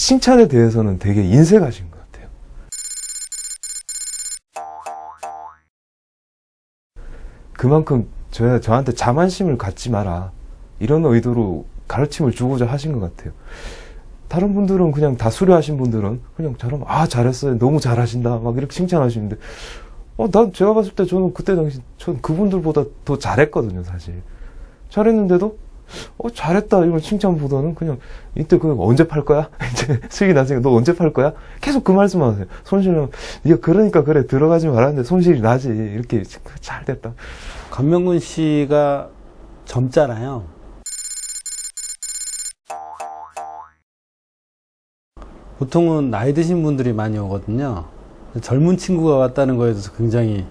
칭찬에 대해서는 되게 인색하신 것 같아요. 그만큼 저한테 자만심을 갖지 마라, 이런 의도로 가르침을 주고자 하신 것 같아요. 다른 분들은 그냥 다 수료하신 분들은 그냥 잘하면 아 잘했어요, 너무 잘하신다 막 이렇게 칭찬하시는데 제가 봤을 때 저는 그때 당시 전 그분들보다 더 잘했거든요. 사실 잘했는데도 잘했다 이런 칭찬보다는 그냥 이때 그 언제 팔 거야? 이제 수익이 나으니까 너 언제 팔 거야? 계속 그 말씀만 하세요. 손실은 네가 그러니까 그래 들어가지 말았는데 손실이 나지, 이렇게 잘 됐다. 권명근 씨가 젊잖아요. 보통은 나이 드신 분들이 많이 오거든요. 젊은 친구가 왔다는 거에 대해서 굉장히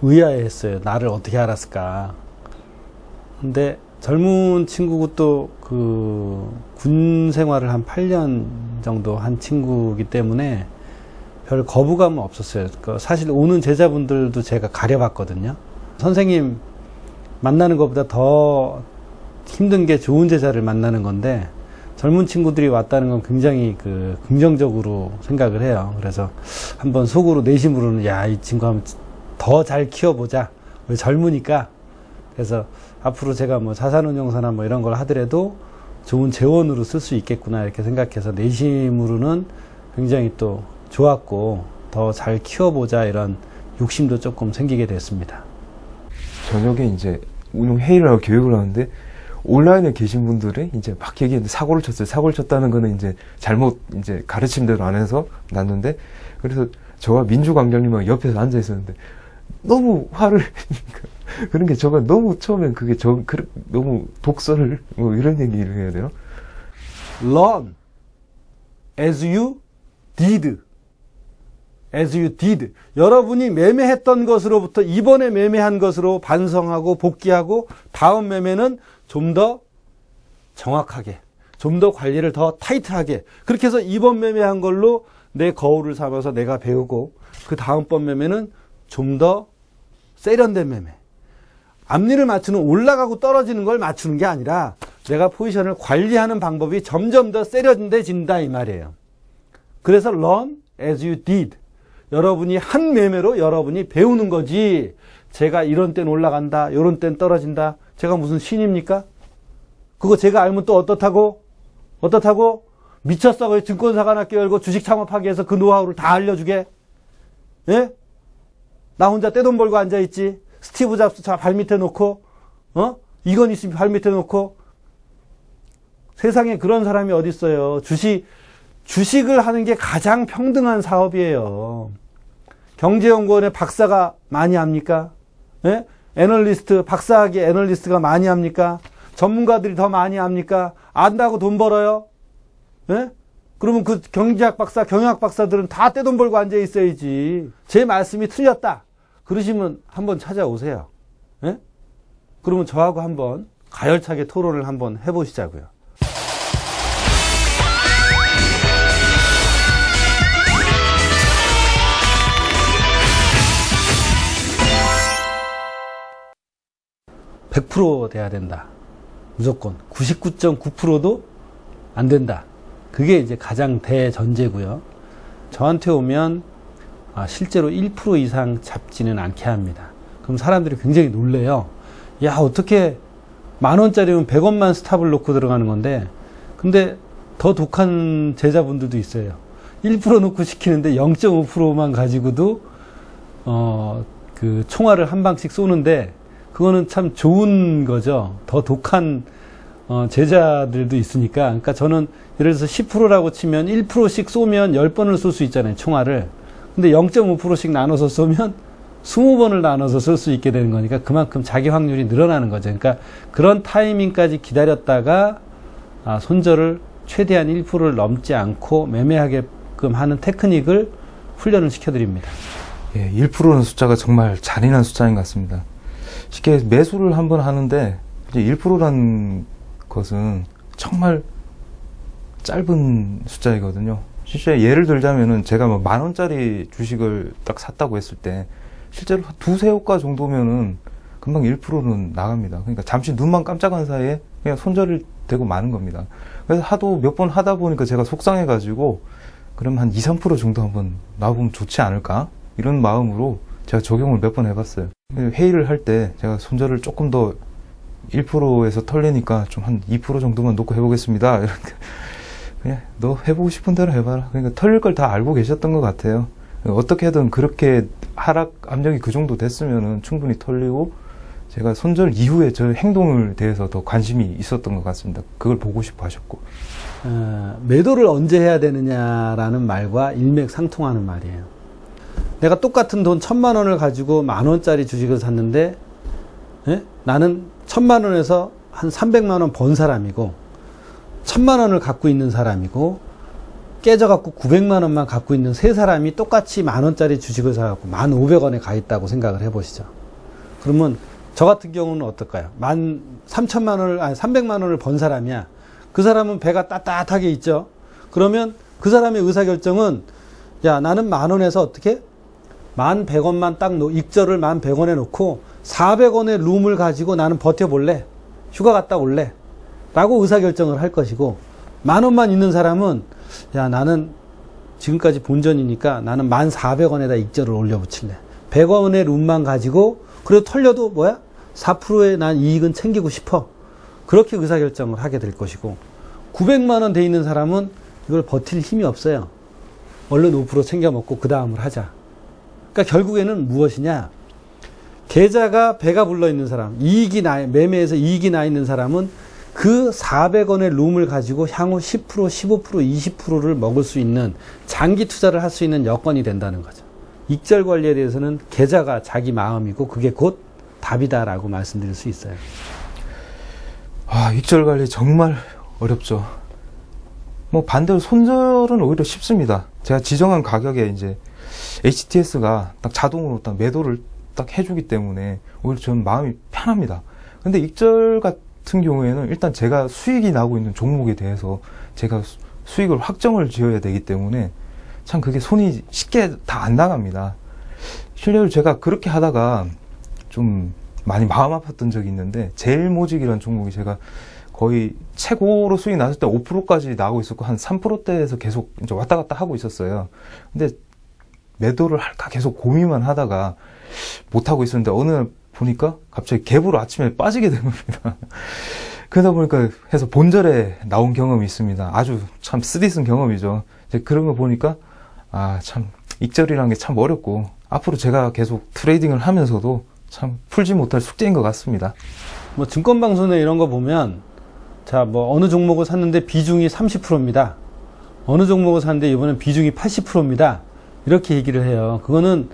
의아해했어요. 나를 어떻게 알았을까. 근데 젊은 친구고 또 군 생활을 한 8년 정도 한 친구이기 때문에 별 거부감은 없었어요. 사실 오는 제자분들도 제가 가려봤거든요. 선생님 만나는 것보다 더 힘든 게 좋은 제자를 만나는 건데, 젊은 친구들이 왔다는 건 굉장히 긍정적으로 생각을 해요. 그래서 한번 속으로 내심으로는 야, 이 친구 한번 더 잘 키워보자. 왜 젊으니까. 그래서 앞으로 제가 뭐 자산운용사나 뭐 이런 걸 하더라도 좋은 재원으로 쓸 수 있겠구나 이렇게 생각해서 내심으로는 굉장히 또 좋았고, 더 잘 키워보자 이런 욕심도 조금 생기게 됐습니다. 저녁에 이제 운용 회의를 하고 교육을 하는데 온라인에 계신 분들이 이제 막 얘기했는데 사고를 쳤어요. 사고를 쳤다는 거는 이제 잘못 이제 가르침대로 안 해서 났는데, 그래서 저와 민주광장님하고 옆에서 앉아 있었는데 너무 화를 그런 게 저가 너무 처음엔 그게 너무 독설을 뭐 이런 얘기를 해야 돼요. Learn as you did. As you did. 여러분이 매매했던 것으로부터 이번에 매매한 것으로 반성하고 복귀하고 다음 매매는 좀 더 정확하게, 좀 더 관리를 더 타이트하게, 그렇게 해서 이번 매매한 걸로 내 거울을 삼아서 내가 배우고, 그 다음번 매매는 좀 더 세련된 매매. 앞니를 맞추는, 올라가고 떨어지는 걸 맞추는 게 아니라 내가 포지션을 관리하는 방법이 점점 더 세련돼진다 이 말이에요. 그래서 learn as you did. 여러분이 한 매매로 여러분이 배우는 거지, 제가 이런 땐 올라간다, 이런 땐 떨어진다, 제가 무슨 신입니까? 그거 제가 알면 또 어떻다고? 미쳤어? 거기 증권사가 하나 껴열고 주식 창업하기 위해서 그 노하우를 다 알려주게? 예? 나 혼자 떼돈 벌고 앉아있지. 스티브 잡스 발 밑에 놓고, 이건 있으면 발 밑에 놓고. 세상에 그런 사람이 어딨어요. 주식을 하는 게 가장 평등한 사업이에요. 경제연구원의 박사가 많이 합니까? 예? 애널리스트, 박사학위 애널리스트가 많이 합니까? 전문가들이 더 많이 합니까? 안다고 돈 벌어요? 예? 그러면 그 경제학 박사, 경영학 박사들은 다 떼돈 벌고 앉아 있어야지. 제 말씀이 틀렸다 그러시면 한번 찾아오세요. 예? 그러면 저하고 한번 가열차게 토론을 한번 해보시자고요. (100% 돼야 된다. 무조건 99.9%도 안 된다. 그게 이제 가장 대전제고요. 저한테 오면 실제로 1% 이상 잡지는 않게 합니다. 그럼 사람들이 굉장히 놀래요. 야, 어떻게 10,000원짜리면 100원만 스탑을 놓고 들어가는 건데, 근데 더 독한 제자분들도 있어요. 1% 놓고 시키는데 0.5%만 가지고도 그 총알을 한 방씩 쏘는데, 그거는 참 좋은 거죠. 더 독한 제자들도 있으니까. 그러니까 저는 예를 들어서 10%라고 치면 1%씩 쏘면 10번을 쏠 수 있잖아요, 총알을. 근데 0.5%씩 나눠서 쏘면 20번을 나눠서 쏠 수 있게 되는 거니까 그만큼 자기 확률이 늘어나는 거죠. 그러니까 그런 타이밍까지 기다렸다가 손절을 최대한 1%를 넘지 않고 매매하게끔 하는 테크닉을 훈련을 시켜드립니다. 예, 1%는 숫자가 정말 잔인한 숫자인 것 같습니다. 쉽게 매수를 한번 하는데 1%라는 것은 정말 짧은 숫자이거든요. 실제 예를 들자면은 제가 뭐 10,000원짜리 주식을 딱 샀다고 했을 때 실제로 두세 호가 정도면은 금방 1%는 나갑니다. 그러니까 잠시 눈만 깜짝한 사이에 그냥 손절이 되고 마는 겁니다. 그래서 하도 몇 번 하다 보니까 제가 속상해가지고 그럼 한 2, 3% 정도 한번 나와보면 좋지 않을까? 이런 마음으로 제가 적용을 몇 번 해봤어요. 회의를 할 때 제가 손절을 조금 더 1%에서 털리니까 좀 한 2% 정도만 놓고 해보겠습니다. 이렇게 그냥 너 해보고 싶은 대로 해봐라. 그러니까 털릴 걸 다 알고 계셨던 것 같아요. 어떻게든 그렇게 하락 압력이 그 정도 됐으면은 충분히 털리고 제가 손절 이후에 저 행동을 대해서 더 관심이 있었던 것 같습니다. 그걸 보고 싶어 하셨고. 매도를 언제 해야 되느냐라는 말과 일맥상통하는 말이에요. 내가 똑같은 돈 1,000만 원을 가지고 10,000원짜리 주식을 샀는데, 예? 나는 1,000만 원에서 한 300만 원 번 사람이고 1,000만 원을 갖고 있는 사람이고 깨져갖고 900만 원만 갖고 있는 세 사람이 똑같이 10,000원짜리 주식을 사갖고 1,500원에 가 있다고 생각을 해보시죠. 그러면 저 같은 경우는 어떨까요? 300만 원을 번 사람이야. 그 사람은 배가 따뜻하게 있죠. 그러면 그 사람의 의사결정은 야, 나는 10,000원에서 어떻게? 1,100원만 딱 익절을 1,100원에 놓고 400원의 룸을 가지고 나는 버텨볼래. 휴가 갔다 올래. 라고 의사결정을 할 것이고 10,000원만 있는 사람은 야, 나는 지금까지 본전이니까 나는 1,400원에다 익절을 올려붙일래. 100원의 룸만 가지고 그래도 털려도 뭐야? 4%의 난 이익은 챙기고 싶어. 그렇게 의사결정을 하게 될 것이고 900만 원 돼 있는 사람은 이걸 버틸 힘이 없어요. 얼른 5% 챙겨 먹고 그 다음을 하자. 그러니까 결국에는 무엇이냐? 계좌가 배가 불러 있는 사람, 매매에서 이익이 나 있는 사람은 그 400원의 룸을 가지고 향후 10%, 15%, 20%를 먹을 수 있는 장기 투자를 할 수 있는 여건이 된다는 거죠. 익절 관리에 대해서는 계좌가 자기 마음이고 그게 곧 답이다라고 말씀드릴 수 있어요. 익절 관리 정말 어렵죠. 뭐 반대로 손절은 오히려 쉽습니다. 제가 지정한 가격에 이제 HTS가 딱 자동으로 딱 매도를 딱 해주기 때문에 오히려 저는 마음이 편합니다. 근데 익절 같은 경우에는 일단 제가 수익이 나고 있는 종목에 대해서 제가 수익을 확정을 지어야 되기 때문에 참 그게 손이 쉽게 다 안 나갑니다. 실례로 제가 그렇게 하다가 좀 많이 마음 아팠던 적이 있는데 제일모직이라는 종목이 제가 거의 최고로 수익 났을 때 5%까지 나오고 있었고 한 3%대에서 계속 이제 왔다 갔다 하고 있었어요. 근데 매도를 할까 계속 고민만 하다가 못하고 있었는데 어느 날 보니까 갑자기 갭으로 아침에 빠지게 된 겁니다. 그러다 보니까 해서 본절에 나온 경험이 있습니다. 아주 참 쓰디쓴 경험이죠. 그런 거 보니까 참 익절이라는 게 참 어렵고 앞으로 제가 계속 트레이딩을 하면서도 참 풀지 못할 숙제인 것 같습니다. 뭐 증권방송에 이런 거 보면 자, 뭐 어느 종목을 샀는데 비중이 30%입니다. 어느 종목을 샀는데 이번엔 비중이 80%입니다. 이렇게 얘기를 해요. 그거는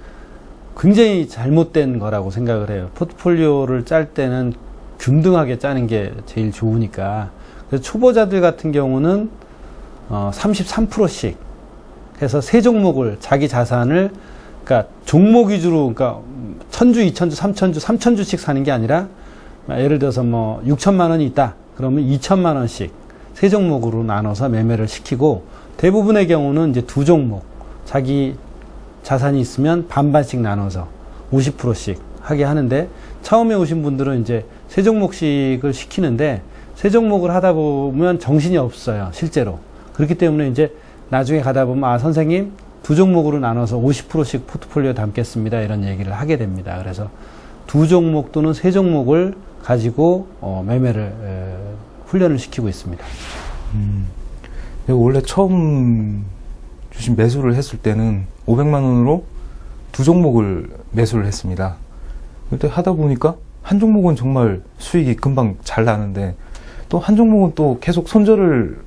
굉장히 잘못된 거라고 생각을 해요. 포트폴리오를 짤 때는 균등하게 짜는 게 제일 좋으니까. 그래서 초보자들 같은 경우는 33%씩 해서 세 종목을 자기 자산을 그러니까 종목 위주로 그러니까 1,000주, 2,000주, 3,000주, 3,000주씩 사는 게 아니라 예를 들어서 뭐 6,000만 원이 있다. 그러면 2,000만 원씩 세 종목으로 나눠서 매매를 시키고 대부분의 경우는 이제 두 종목 자기 자산이 있으면 반반씩 나눠서 50%씩 하게 하는데 처음에 오신 분들은 이제 세 종목씩을 시키는데 세 종목을 하다 보면 정신이 없어요. 실제로. 그렇기 때문에 이제 나중에 가다 보면 선생님 두 종목으로 나눠서 50%씩 포트폴리오에 담겠습니다. 이런 얘기를 하게 됩니다. 그래서 두 종목 또는 세 종목을 가지고 매매를 훈련을 시키고 있습니다. 원래 처음 주식 매수를 했을 때는 500만 원으로 두 종목을 매수를 했습니다. 그때 하다 보니까 한 종목은 정말 수익이 금방 잘 나는데 또 한 종목은 또 계속 손절을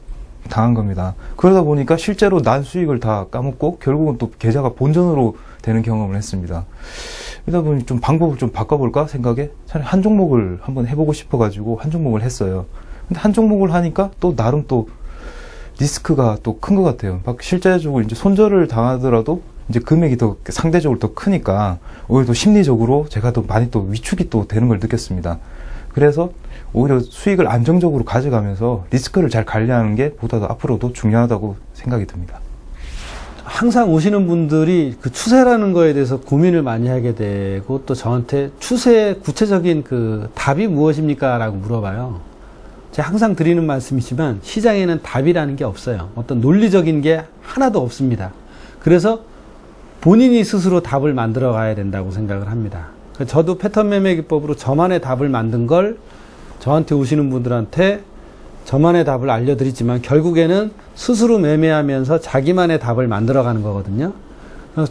당한 겁니다. 그러다 보니까 실제로 난 수익을 다 까먹고 결국은 또 계좌가 본전으로 되는 경험을 했습니다. 그러다 보니 좀 방법을 좀 바꿔볼까 생각에 차라리 한 종목을 한번 해보고 싶어가지고 한 종목을 했어요. 근데 한 종목을 하니까 또 나름 또 리스크가 또 큰 것 같아요. 막 실제적으로 이제 손절을 당하더라도 이제 금액이 더 상대적으로 더 크니까 오히려 또 심리적으로 제가 더 많이 또 위축이 또 되는 걸 느꼈습니다. 그래서 오히려 수익을 안정적으로 가져가면서 리스크를 잘 관리하는 게 보다 더 앞으로도 중요하다고 생각이 듭니다. 항상 오시는 분들이 그 추세라는 거에 대해서 고민을 많이 하게 되고 또 저한테 추세의 구체적인 그 답이 무엇입니까? 라고 물어봐요. 제가 항상 드리는 말씀이지만 시장에는 답이라는 게 없어요. 어떤 논리적인 게 하나도 없습니다. 그래서 본인이 스스로 답을 만들어 가야 된다고 생각을 합니다. 저도 패턴 매매 기법으로 저만의 답을 만든 걸 저한테 오시는 분들한테 저만의 답을 알려드리지만 결국에는 스스로 매매하면서 자기만의 답을 만들어가는 거거든요.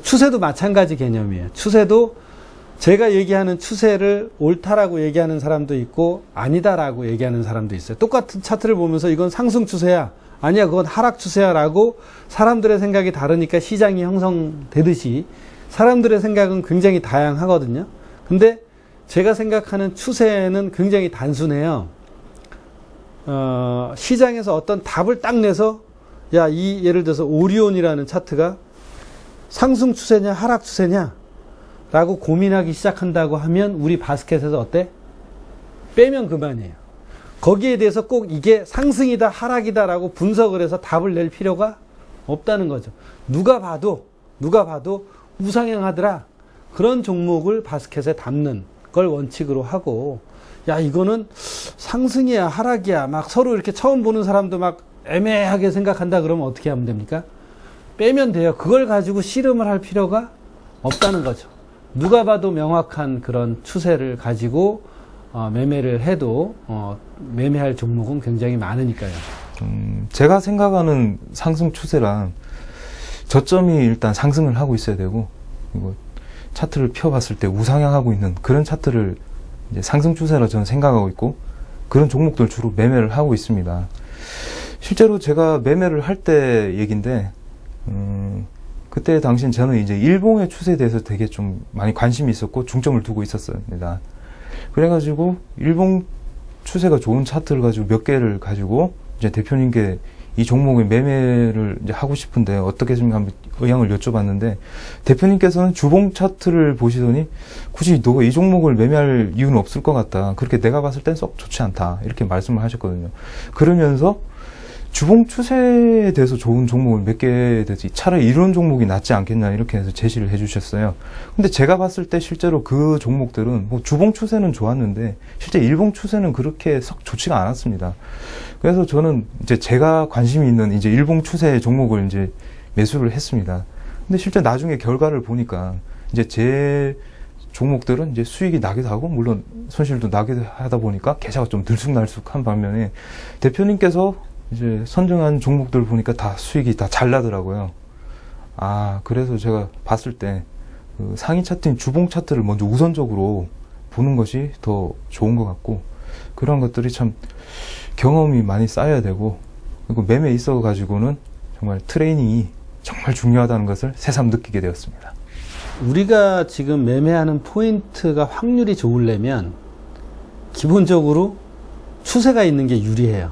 추세도 마찬가지 개념이에요. 추세도 제가 얘기하는 추세를 옳다라고 얘기하는 사람도 있고 아니다라고 얘기하는 사람도 있어요. 똑같은 차트를 보면서 이건 상승 추세야, 아니야 그건 하락 추세야 라고 사람들의 생각이 다르니까 시장이 형성되듯이 사람들의 생각은 굉장히 다양하거든요. 근데 제가 생각하는 추세는 굉장히 단순해요. 시장에서 어떤 답을 딱 내서 예를 들어서 오리온이라는 차트가 상승 추세냐 하락 추세냐 라고 고민하기 시작한다고 하면 우리 바스켓에서 어때? 빼면 그만이에요. 거기에 대해서 꼭 이게 상승이다 하락이다 라고 분석을 해서 답을 낼 필요가 없다는 거죠. 누가 봐도 우상향하더라, 그런 종목을 바스켓에 담는 걸 원칙으로 하고, 이거는 상승이야 하락이야 막 서로 이렇게 처음 보는 사람도 막 애매하게 생각한다 그러면 어떻게 하면 됩니까? 빼면 돼요. 그걸 가지고 씨름을 할 필요가 없다는 거죠. 누가 봐도 명확한 그런 추세를 가지고 매매를 해도 매매할 종목은 굉장히 많으니까요. 제가 생각하는 상승 추세란 저점이 일단 상승을 하고 있어야 되고, 그리고 차트를 펴봤을 때 우상향하고 있는 그런 차트를 이제 상승 추세라 저는 생각하고 있고, 그런 종목들 주로 매매를 하고 있습니다. 실제로 제가 매매를 할 때 얘기인데, 그때 당시엔 저는 이제 일봉의 추세에 대해서 되게 좀 많이 관심이 있었고 중점을 두고 있었습니다. 그래가지고 일봉 추세가 좋은 차트를 가지고 몇 개를 가지고 이제 대표님께 이 종목의 매매를 이제 하고 싶은데 어떻게 좀 한번 의향을 여쭤봤는데, 대표님께서는 주봉 차트를 보시더니 굳이 너가 이 종목을 매매할 이유는 없을 것 같다, 그렇게 내가 봤을 땐 썩 좋지 않다, 이렇게 말씀을 하셨거든요. 그러면서 주봉 추세에 대해서 좋은 종목을 몇 개 되지, 차라리 이런 종목이 낫지 않겠냐, 이렇게 해서 제시를 해주셨어요. 근데 제가 봤을 때 실제로 그 종목들은 뭐 주봉 추세는 좋았는데 실제 일봉 추세는 그렇게 썩 좋지가 않았습니다. 그래서 저는 이제 제가 관심이 있는 이제 일봉 추세의 종목을 이제 매수를 했습니다. 근데 실제 나중에 결과를 보니까 이제 제 종목들은 이제 수익이 나기도 하고 물론 손실도 나기도 하다 보니까 계좌가 좀 들쑥날쑥한 반면에 대표님께서 이제 선정한 종목들 보니까 다 수익이 다 잘 나더라고요. 그래서 제가 봤을 때 그 상위 차트인 주봉 차트를 먼저 우선적으로 보는 것이 더 좋은 것 같고, 그런 것들이 참 경험이 많이 쌓여야 되고, 그리고 매매에 있어 가지고는 정말 트레이닝이 정말 중요하다는 것을 새삼 느끼게 되었습니다. 우리가 지금 매매하는 포인트가 확률이 좋으려면 기본적으로 추세가 있는 게 유리해요.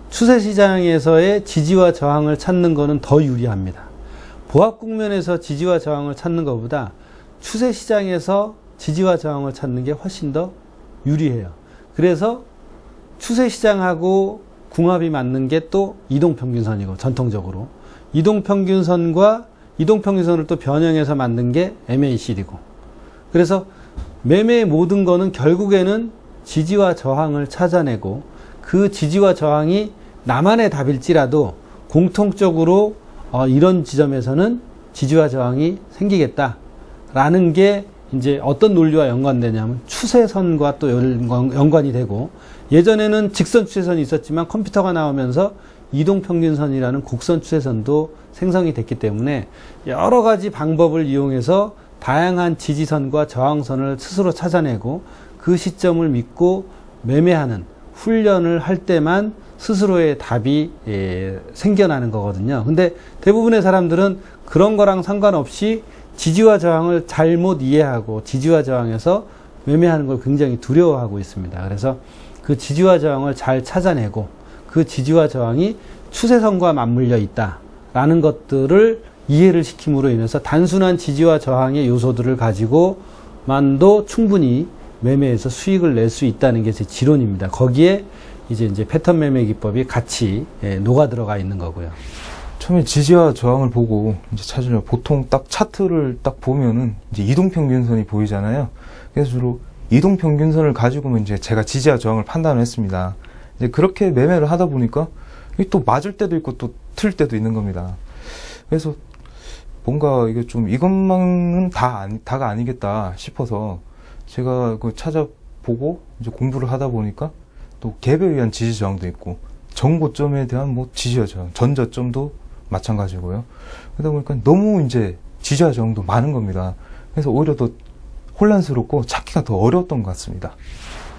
추세 시장에서의 지지와 저항을 찾는 것은 더 유리합니다. 보합 국면에서 지지와 저항을 찾는 것보다 추세 시장에서 지지와 저항을 찾는 게 훨씬 더 유리해요. 그래서 추세 시장하고 궁합이 맞는 게 또 이동평균선이고, 전통적으로 이동평균선과 이동평균선을 또 변형해서 만든 게 MACD고, 그래서 매매의 모든 거는 결국에는 지지와 저항을 찾아내고, 그 지지와 저항이 나만의 답일지라도 공통적으로 이런 지점에서는 지지와 저항이 생기겠다라는 게 이제 어떤 논리와 연관되냐면 추세선과 또 연관이 되고, 예전에는 직선 추세선이 있었지만 컴퓨터가 나오면서 이동평균선이라는 곡선 추세선도 생성이 됐기 때문에 여러 가지 방법을 이용해서 다양한 지지선과 저항선을 스스로 찾아내고 그 시점을 믿고 매매하는 훈련을 할 때만 스스로의 답이 생겨나는 거거든요. 근데 대부분의 사람들은 그런 거랑 상관없이 지지와 저항을 잘못 이해하고 지지와 저항에서 매매하는 걸 굉장히 두려워하고 있습니다. 그래서 그 지지와 저항을 잘 찾아내고 그 지지와 저항이 추세선과 맞물려 있다라는 것들을 이해를 시킴으로 인해서 단순한 지지와 저항의 요소들을 가지고만도 충분히 매매에서 수익을 낼 수 있다는 게 제 지론입니다. 거기에 이제 패턴 매매 기법이 같이 녹아 들어가 있는 거고요. 처음에 지지와 저항을 보고 이제 찾으려 보통 딱 차트를 딱 보면은 이제 이동평균선이 보이잖아요. 그래서 주로 이동평균선을 가지고는 이제 제가 지지와 저항을 판단을 했습니다. 이제 그렇게 매매를 하다 보니까 이게 또 맞을 때도 있고 또 틀 때도 있는 겁니다. 그래서 뭔가 이게 좀 이것만은 다가 아니겠다 싶어서 제가 그 찾아보고 이제 공부를 하다 보니까 또 갭에 의한 지지 저항도 있고 정고점에 대한 뭐 지지와 저항, 전저점도 마찬가지고요. 그러다 보니까 너무 이제 지지와 저항도 많은 겁니다. 그래서 오히려 더 혼란스럽고 찾기가 더 어려웠던 것 같습니다.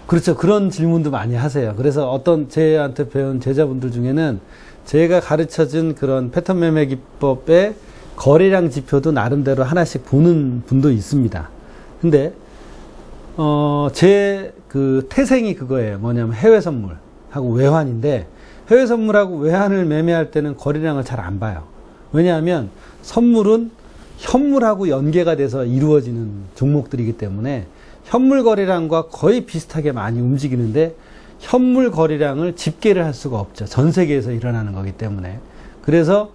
그렇죠. 그런 질문도 많이 하세요. 그래서 어떤 제한테 배운 제자분들 중에는 제가 가르쳐준 그런 패턴 매매 기법의 거래량 지표도 나름대로 하나씩 보는 분도 있습니다. 근데 제 그 태생이 그거예요. 뭐냐면 해외 선물하고 외환인데, 해외 선물하고 외환을 매매할 때는 거래량을 잘 안 봐요. 왜냐하면 선물은 현물하고 연계가 돼서 이루어지는 종목들이기 때문에 현물 거래량과 거의 비슷하게 많이 움직이는데 현물 거래량을 집계를 할 수가 없죠. 전 세계에서 일어나는 거기 때문에. 그래서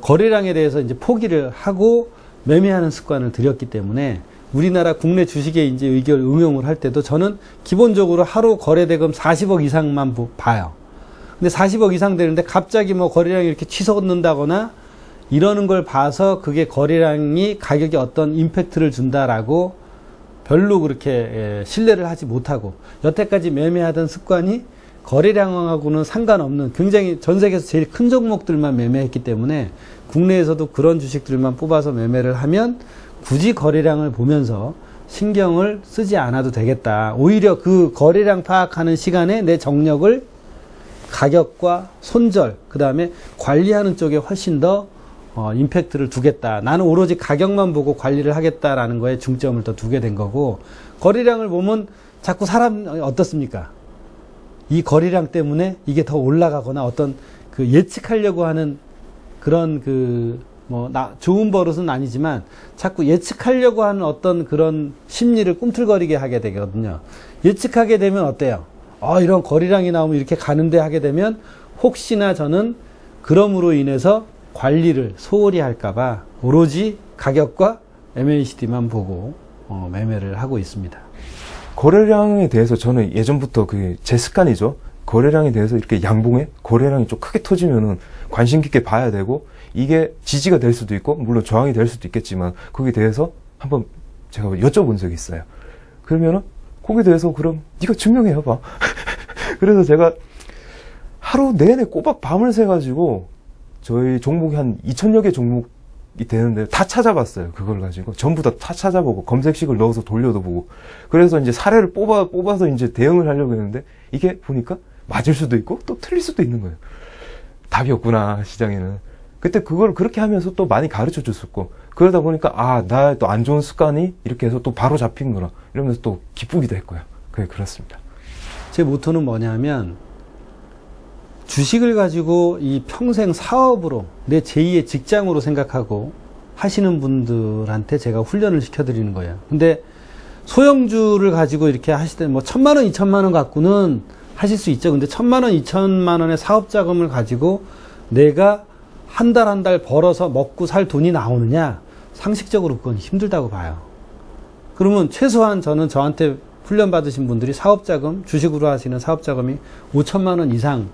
거래량에 대해서 이제 포기를 하고 매매하는 습관을 들였기 때문에 우리나라 국내 주식에 이제 응용을 할 때도 저는 기본적으로 하루 거래대금 40억 이상만 봐요. 근데 40억 이상 되는데 갑자기 뭐 거래량이 이렇게 치솟는다거나 이러는 걸 봐서 그게 거래량이 가격에 어떤 임팩트를 준다라고 별로 그렇게 신뢰를 하지 못하고, 여태까지 매매하던 습관이 거래량하고는 상관없는 굉장히 전 세계에서 제일 큰 종목들만 매매했기 때문에 국내에서도 그런 주식들만 뽑아서 매매를 하면 굳이 거래량을 보면서 신경을 쓰지 않아도 되겠다. 오히려 그 거래량 파악하는 시간에 내 정력을 가격과 손절, 그 다음에 관리하는 쪽에 훨씬 더 임팩트를 두겠다. 나는 오로지 가격만 보고 관리를 하겠다라는 거에 중점을 더 두게 된 거고, 거래량을 보면 자꾸 사람 어떻습니까? 이 거래량 때문에 이게 더 올라가거나 어떤 그 예측하려고 하는 그런 좋은 버릇은 아니지만 자꾸 예측하려고 하는 어떤 그런 심리를 꿈틀거리게 하게 되거든요. 예측하게 되면 어때요? 이런 거래량이 나오면 이렇게 가는데 하게 되면 혹시나 저는 그럼으로 인해서 관리를 소홀히 할까봐 오로지 가격과 MACD만 보고 매매를 하고 있습니다. 거래량에 대해서 저는 예전부터 제 습관이죠. 거래량에 대해서 이렇게 양봉에 거래량이 좀 크게 터지면은 관심 깊게 봐야 되고, 이게 지지가 될 수도 있고 물론 저항이 될 수도 있겠지만 거기에 대해서 한번 제가 여쭤본 적이 있어요. 그러면은 거기에 대해서 그럼 네가 증명해봐. 그래서 제가 하루 내내 꼬박 밤을 새가지고 저희 종목이 한 2,000여 개 종목이 되는데 다 찾아봤어요. 그걸 가지고 전부 다 찾아보고 검색식을 넣어서 돌려도 보고, 그래서 이제 사례를 뽑아서 이제 대응을 하려고 했는데 이게 보니까 맞을 수도 있고 또 틀릴 수도 있는 거예요. 답이 없구나, 시장에는. 그때 그걸 그렇게 하면서 또 많이 가르쳐 줬었고, 그러다 보니까 나의 또 안 좋은 습관이 이렇게 해서 또 바로 잡힌 거라 이러면서 또 기쁘기도 했고요. 그렇습니다. 제 모토는 뭐냐면, 주식을 가지고 이 평생 사업으로 내 제2의 직장으로 생각하고 하시는 분들한테 제가 훈련을 시켜드리는 거예요. 근데 소형주를 가지고 이렇게 하실 때 뭐 1,000만 원, 2,000만 원 갖고는 하실 수 있죠. 근데 1,000만 원, 2,000만 원의 사업 자금을 가지고 내가 한 달 벌어서 먹고 살 돈이 나오느냐? 상식적으로 그건 힘들다고 봐요. 그러면 최소한 저한테 훈련 받으신 분들이 사업자금, 주식으로 하시는 사업자금이 5,000만 원 이상을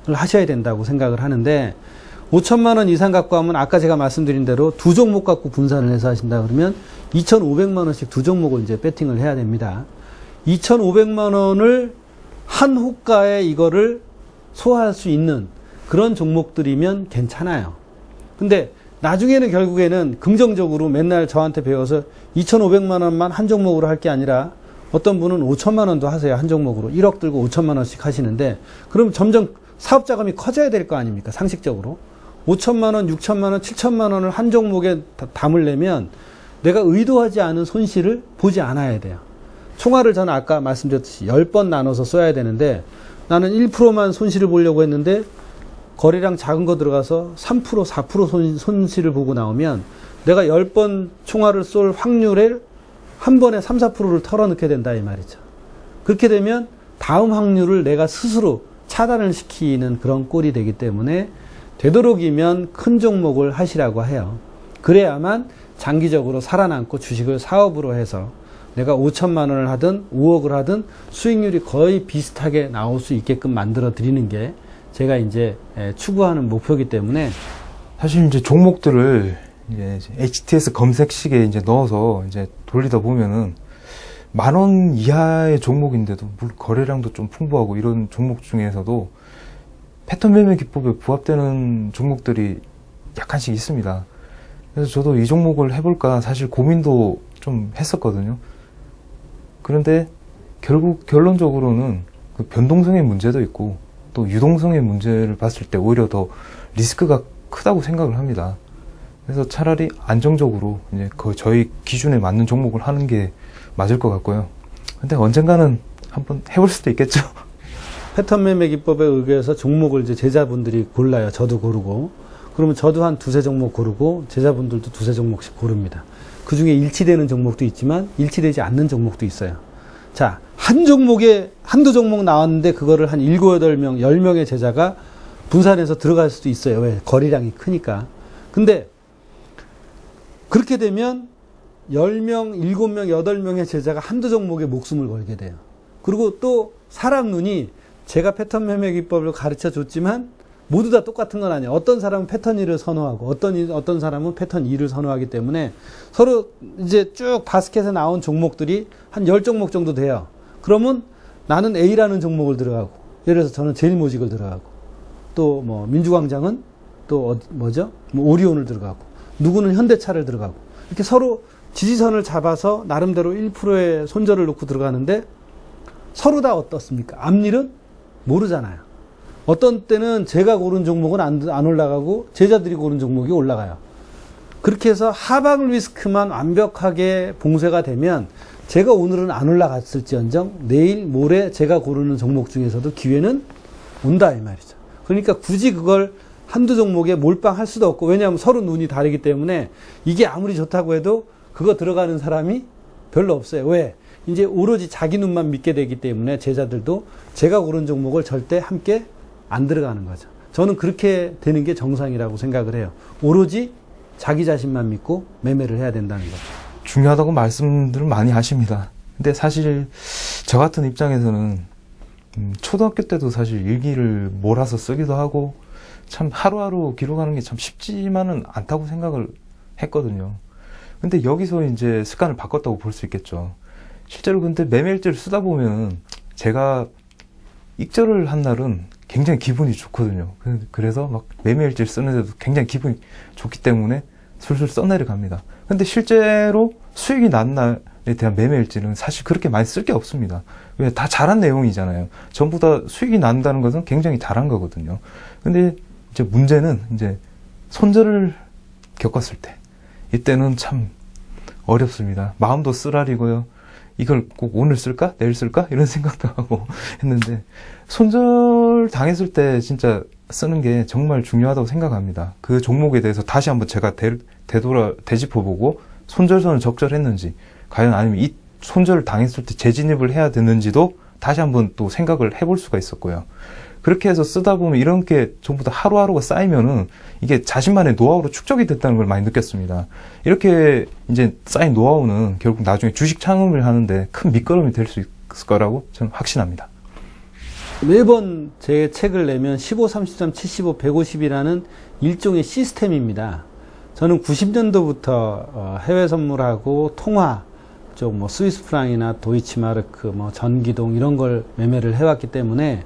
하셔야 된다고 생각을 하는데, 5,000만 원 이상 갖고 하면 아까 제가 말씀드린 대로 두 종목 갖고 분산을 해서 하신다 그러면 2,500만 원씩 두 종목을 이제 배팅을 해야 됩니다. 2,500만 원을 한 호가에 이거를 소화할 수 있는 그런 종목들이면 괜찮아요. 근데 나중에는 결국에는 긍정적으로 맨날 저한테 배워서 2,500만 원만 한 종목으로 할 게 아니라 어떤 분은 5천만 원도 하세요. 한 종목으로. 1억 들고 5천만 원씩 하시는데, 그럼 점점 사업 자금이 커져야 될 거 아닙니까? 상식적으로. 5천만 원, 6천만 원, 7천만 원을 한 종목에 담으려면 내가 의도하지 않은 손실을 보지 않아야 돼요. 총알을 저는 아까 말씀드렸듯이 10번 나눠서 써야 되는데, 나는 1%만 손실을 보려고 했는데 거래량 작은 거 들어가서 3%, 4% 손실을 보고 나오면 내가 10번 총알을 쏠 확률을 한 번에 3, 4%를 털어넣게 된다 이 말이죠. 그렇게 되면 다음 확률을 내가 스스로 차단을 시키는 그런 꼴이 되기 때문에 되도록이면 큰 종목을 하시라고 해요. 그래야만 장기적으로 살아남고 주식을 사업으로 해서 내가 5천만 원을 하든 5억을 하든 수익률이 거의 비슷하게 나올 수 있게끔 만들어 드리는 게 제가 이제 추구하는 목표이기 때문에 사실 이제 종목들을 이제 HTS 검색식에 이제 넣어서 이제 돌리다 보면은 10,000원 이하의 종목인데도 물론 거래량도 좀 풍부하고 이런 종목 중에서도 패턴 매매 기법에 부합되는 종목들이 약간씩 있습니다. 그래서 저도 이 종목을 해볼까 사실 고민도 좀 했었거든요. 그런데 결국 결론적으로는 그 변동성의 문제도 있고 또 유동성의 문제를 봤을 때 오히려 더 리스크가 크다고 생각을 합니다. 그래서 차라리 안정적으로 이제 저희 기준에 맞는 종목을 하는 게 맞을 것 같고요. 근데 언젠가는 한번 해볼 수도 있겠죠. 패턴 매매 기법에 의해서 종목을 이제 제자분들이 골라요. 저도 고르고. 그러면 저도 한 두세 종목 고르고 제자분들도 두세 종목씩 고릅니다. 그 중에 일치되는 종목도 있지만 일치되지 않는 종목도 있어요. 자, 한 종목에 한두 종목 나왔는데 그거를 한 7, 8명, 10명의 제자가 분산해서 들어갈 수도 있어요. 왜? 거래량이 크니까. 근데 그렇게 되면 10명, 7명, 8명의 제자가 한두 종목에 목숨을 걸게 돼요. 그리고 또 사람 눈이 제가 패턴 매매 기법을 가르쳐 줬지만 모두 다 똑같은 건 아니에요. 어떤 사람은 패턴 1을 선호하고 어떤 사람은 패턴 2를 선호하기 때문에 서로 이제 쭉 바스켓에 나온 종목들이 한 10종목 정도 돼요. 그러면 나는 A라는 종목을 들어가고 예를 들어서 저는 제일모직을 들어가고 또 뭐 민주광장은 또 뭐죠? 뭐 오리온을 들어가고 누구는 현대차를 들어가고 이렇게 서로 지지선을 잡아서 나름대로 1%의 손절을 놓고 들어가는데 서로 다 어떻습니까? 앞일은 모르잖아요. 어떤 때는 제가 고른 종목은 안 올라가고 제자들이 고른 종목이 올라가요. 그렇게 해서 하방 리스크만 완벽하게 봉쇄가 되면 제가 오늘은 안 올라갔을지언정 내일 모레 제가 고르는 종목 중에서도 기회는 온다 이 말이죠. 그러니까 굳이 그걸 한두 종목에 몰빵할 수도 없고 왜냐하면 서로 눈이 다르기 때문에 이게 아무리 좋다고 해도 그거 들어가는 사람이 별로 없어요. 왜? 이제 오로지 자기 눈만 믿게 되기 때문에 제자들도 제가 고른 종목을 절대 함께 안 들어가는 거죠. 저는 그렇게 되는 게 정상이라고 생각을 해요. 오로지 자기 자신만 믿고 매매를 해야 된다는 거죠. 중요하다고 말씀들을 많이 하십니다. 근데 사실 저 같은 입장에서는 초등학교 때도 사실 일기를 몰아서 쓰기도 하고 참 하루하루 기록하는 게 참 쉽지만은 않다고 생각을 했거든요. 근데 여기서 이제 습관을 바꿨다고 볼 수 있겠죠. 실제로 근데 매매일지를 쓰다 보면 제가 익절을 한 날은 굉장히 기분이 좋거든요. 그래서 막 매매일지를 쓰는데도 굉장히 기분이 좋기 때문에 술술 써내려갑니다. 근데 실제로 수익이 난 날에 대한 매매일지는 사실 그렇게 많이 쓸 게 없습니다. 왜? 다 잘한 내용이잖아요. 전부 다 수익이 난다는 것은 굉장히 잘한 거거든요. 근데 이제 문제는 이제 손절을 겪었을 때 이때는 참 어렵습니다. 마음도 쓰라리고요. 이걸 꼭 오늘 쓸까? 내일 쓸까? 이런 생각도 하고 했는데 손절 당했을 때 진짜 쓰는 게 정말 중요하다고 생각합니다. 그 종목에 대해서 다시 한번 제가 되짚어보고 손절선을 적절했는지 과연 아니면 이 손절을 당했을 때 재진입을 해야 되는지도 다시 한번 또 생각을 해볼 수가 있었고요. 그렇게 해서 쓰다 보면 이런 게 전부 다 하루하루가 쌓이면은 이게 자신만의 노하우로 축적이 됐다는 걸 많이 느꼈습니다. 이렇게 이제 쌓인 노하우는 결국 나중에 주식 창업을 하는데 큰 밑거름이 될 수 있을 거라고 저는 확신합니다. 매번 제 책을 내면 15, 33, 75, 150이라는 일종의 시스템입니다. 저는 90년도부터 해외 선물하고 통화 쪽 뭐 스위스 프랑이나 도이치마르크 뭐 전기동 이런 걸 매매를 해왔기 때문에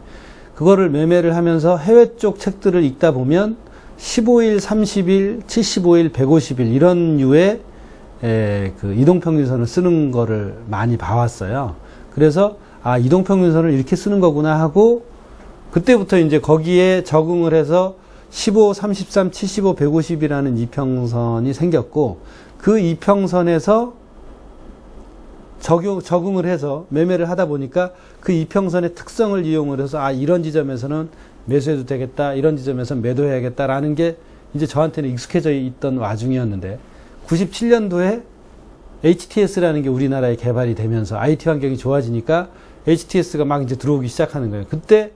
그거를 매매를 하면서 해외 쪽 책들을 읽다 보면 15일, 30일, 75일, 150일 이런 류의 그 이동평균선을 쓰는 거를 많이 봐왔어요. 그래서 아, 이동평균선을 이렇게 쓰는 거구나 하고 그때부터 이제 거기에 적응을 해서 15, 33, 75, 150이라는 이평선이 생겼고 그 이평선에서 적응을 해서 매매를 하다 보니까 그 이평선의 특성을 이용을 해서 아, 이런 지점에서는 매수해도 되겠다, 이런 지점에서는 매도해야겠다라는 게 이제 저한테는 익숙해져 있던 와중이었는데 97년도에 HTS라는 게 우리나라에 개발이 되면서 IT 환경이 좋아지니까 HTS가 막 이제 들어오기 시작하는 거예요. 그때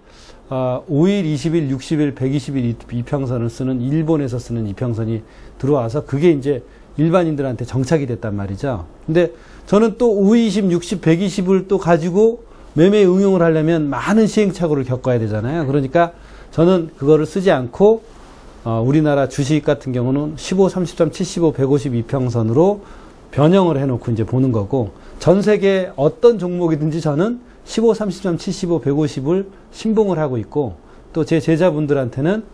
5일, 20일, 60일, 120일 이평선을 쓰는 일본에서 쓰는 이평선이 들어와서 그게 이제 일반인들한테 정착이 됐단 말이죠. 근데 저는 또 5, 20, 60, 120을 또 가지고 매매에 응용을 하려면 많은 시행착오를 겪어야 되잖아요. 그러니까 저는 그거를 쓰지 않고 우리나라 주식 같은 경우는 15, 33, 75, 150 이평선으로 변형을 해놓고 이제 보는 거고, 전 세계 어떤 종목이든지 저는 15, 33, 75, 150을 신봉을 하고 있고, 또 제 제자분들한테는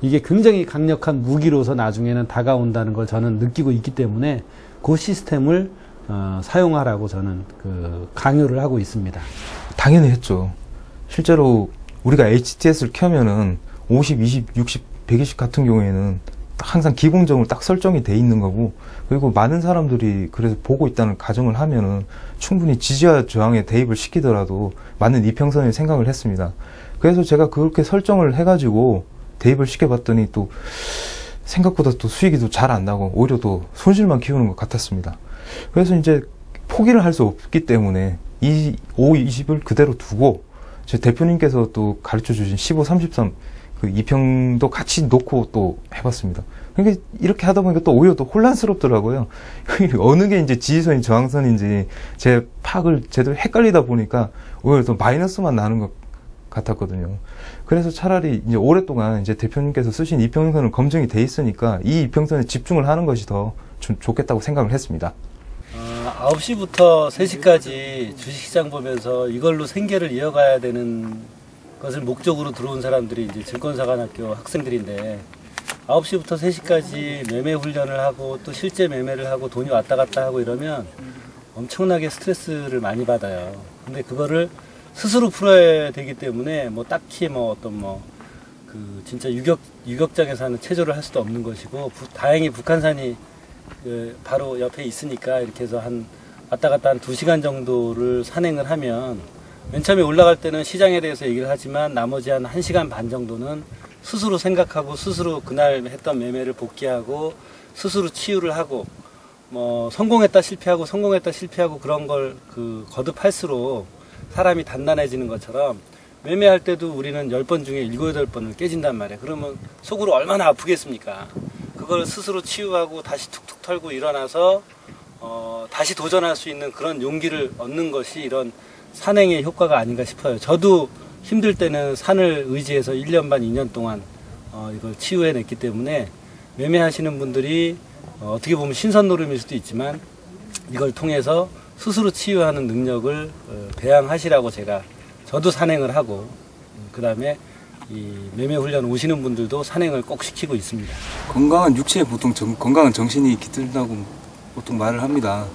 이게 굉장히 강력한 무기로서 나중에는 다가온다는 걸 저는 느끼고 있기 때문에 그 시스템을 사용하라고 저는 강요를 하고 있습니다. 당연히 했죠. 실제로 우리가 HTS를 켜면은 50, 20, 60, 120 같은 경우에는 항상 기본적으로 딱 설정이 돼 있는 거고, 그리고 많은 사람들이 그래서 보고 있다는 가정을 하면은 충분히 지지와 저항에 대입을 시키더라도 맞는 이평선을 생각을 했습니다. 그래서 제가 그렇게 설정을 해가지고 대입을 시켜봤더니 또 생각보다 또 수익이 또 잘 안 나고 오히려 또 손실만 키우는 것 같았습니다. 그래서 이제 포기를 할 수 없기 때문에 이 5, 20을 그대로 두고 제 대표님께서 또 가르쳐 주신 15, 33 그 이평도 같이 놓고 또 해봤습니다. 그러니까 이렇게 하다 보니까 또 오히려 또 혼란스럽더라고요. 어느 게 이제 지지선이 저항선인지 제 파악을 제대로 헷갈리다 보니까 오히려 또 마이너스만 나는 것 같았거든요. 그래서 차라리 이제 오랫동안 이제 대표님께서 쓰신 이평선은 검증이 돼 있으니까 이 이평선에 집중을 하는 것이 더 좋겠다고 생각을 했습니다. 9시부터 3시까지 주식시장 보면서 이걸로 생계를 이어가야 되는 것을 목적으로 들어온 사람들이 이제 증권사관학교 학생들인데, 9시부터 3시까지 매매 훈련을 하고 또 실제 매매를 하고 돈이 왔다 갔다 하고 이러면 엄청나게 스트레스를 많이 받아요. 근데 그거를 스스로 풀어야 되기 때문에 뭐 딱히 뭐 어떤 진짜 유격장에서 하는 체조를 할 수도 없는 것이고, 다행히 북한산이 바로 옆에 있으니까 이렇게 해서 왔다 갔다 한 2시간 정도를 산행을 하면, 맨 처음에 올라갈 때는 시장에 대해서 얘기를 하지만 나머지 한 1시간 반 정도는 스스로 생각하고 스스로 그날 했던 매매를 복귀하고 스스로 치유를 하고, 성공했다 실패하고 성공했다 실패하고 그런 걸 거듭할수록 사람이 단단해지는 것처럼, 매매할 때도 우리는 10번 중에 7, 8번을 깨진단 말이에요. 그러면 속으로 얼마나 아프겠습니까? 그걸 스스로 치유하고 다시 툭툭 털고 일어나서 다시 도전할 수 있는 그런 용기를 얻는 것이 이런 산행의 효과가 아닌가 싶어요. 저도 힘들 때는 산을 의지해서 1년 반, 2년 동안 이걸 치유해냈기 때문에 매매하시는 분들이 어떻게 보면 신선노름일 수도 있지만 이걸 통해서 스스로 치유하는 능력을 배양하시라고 저도 산행을 하고, 그 다음에 이 매매 훈련 오시는 분들도 산행을 꼭 시키고 있습니다. 건강한 육체에 보통 건강한 정신이 깃들다고 보통 말을 합니다.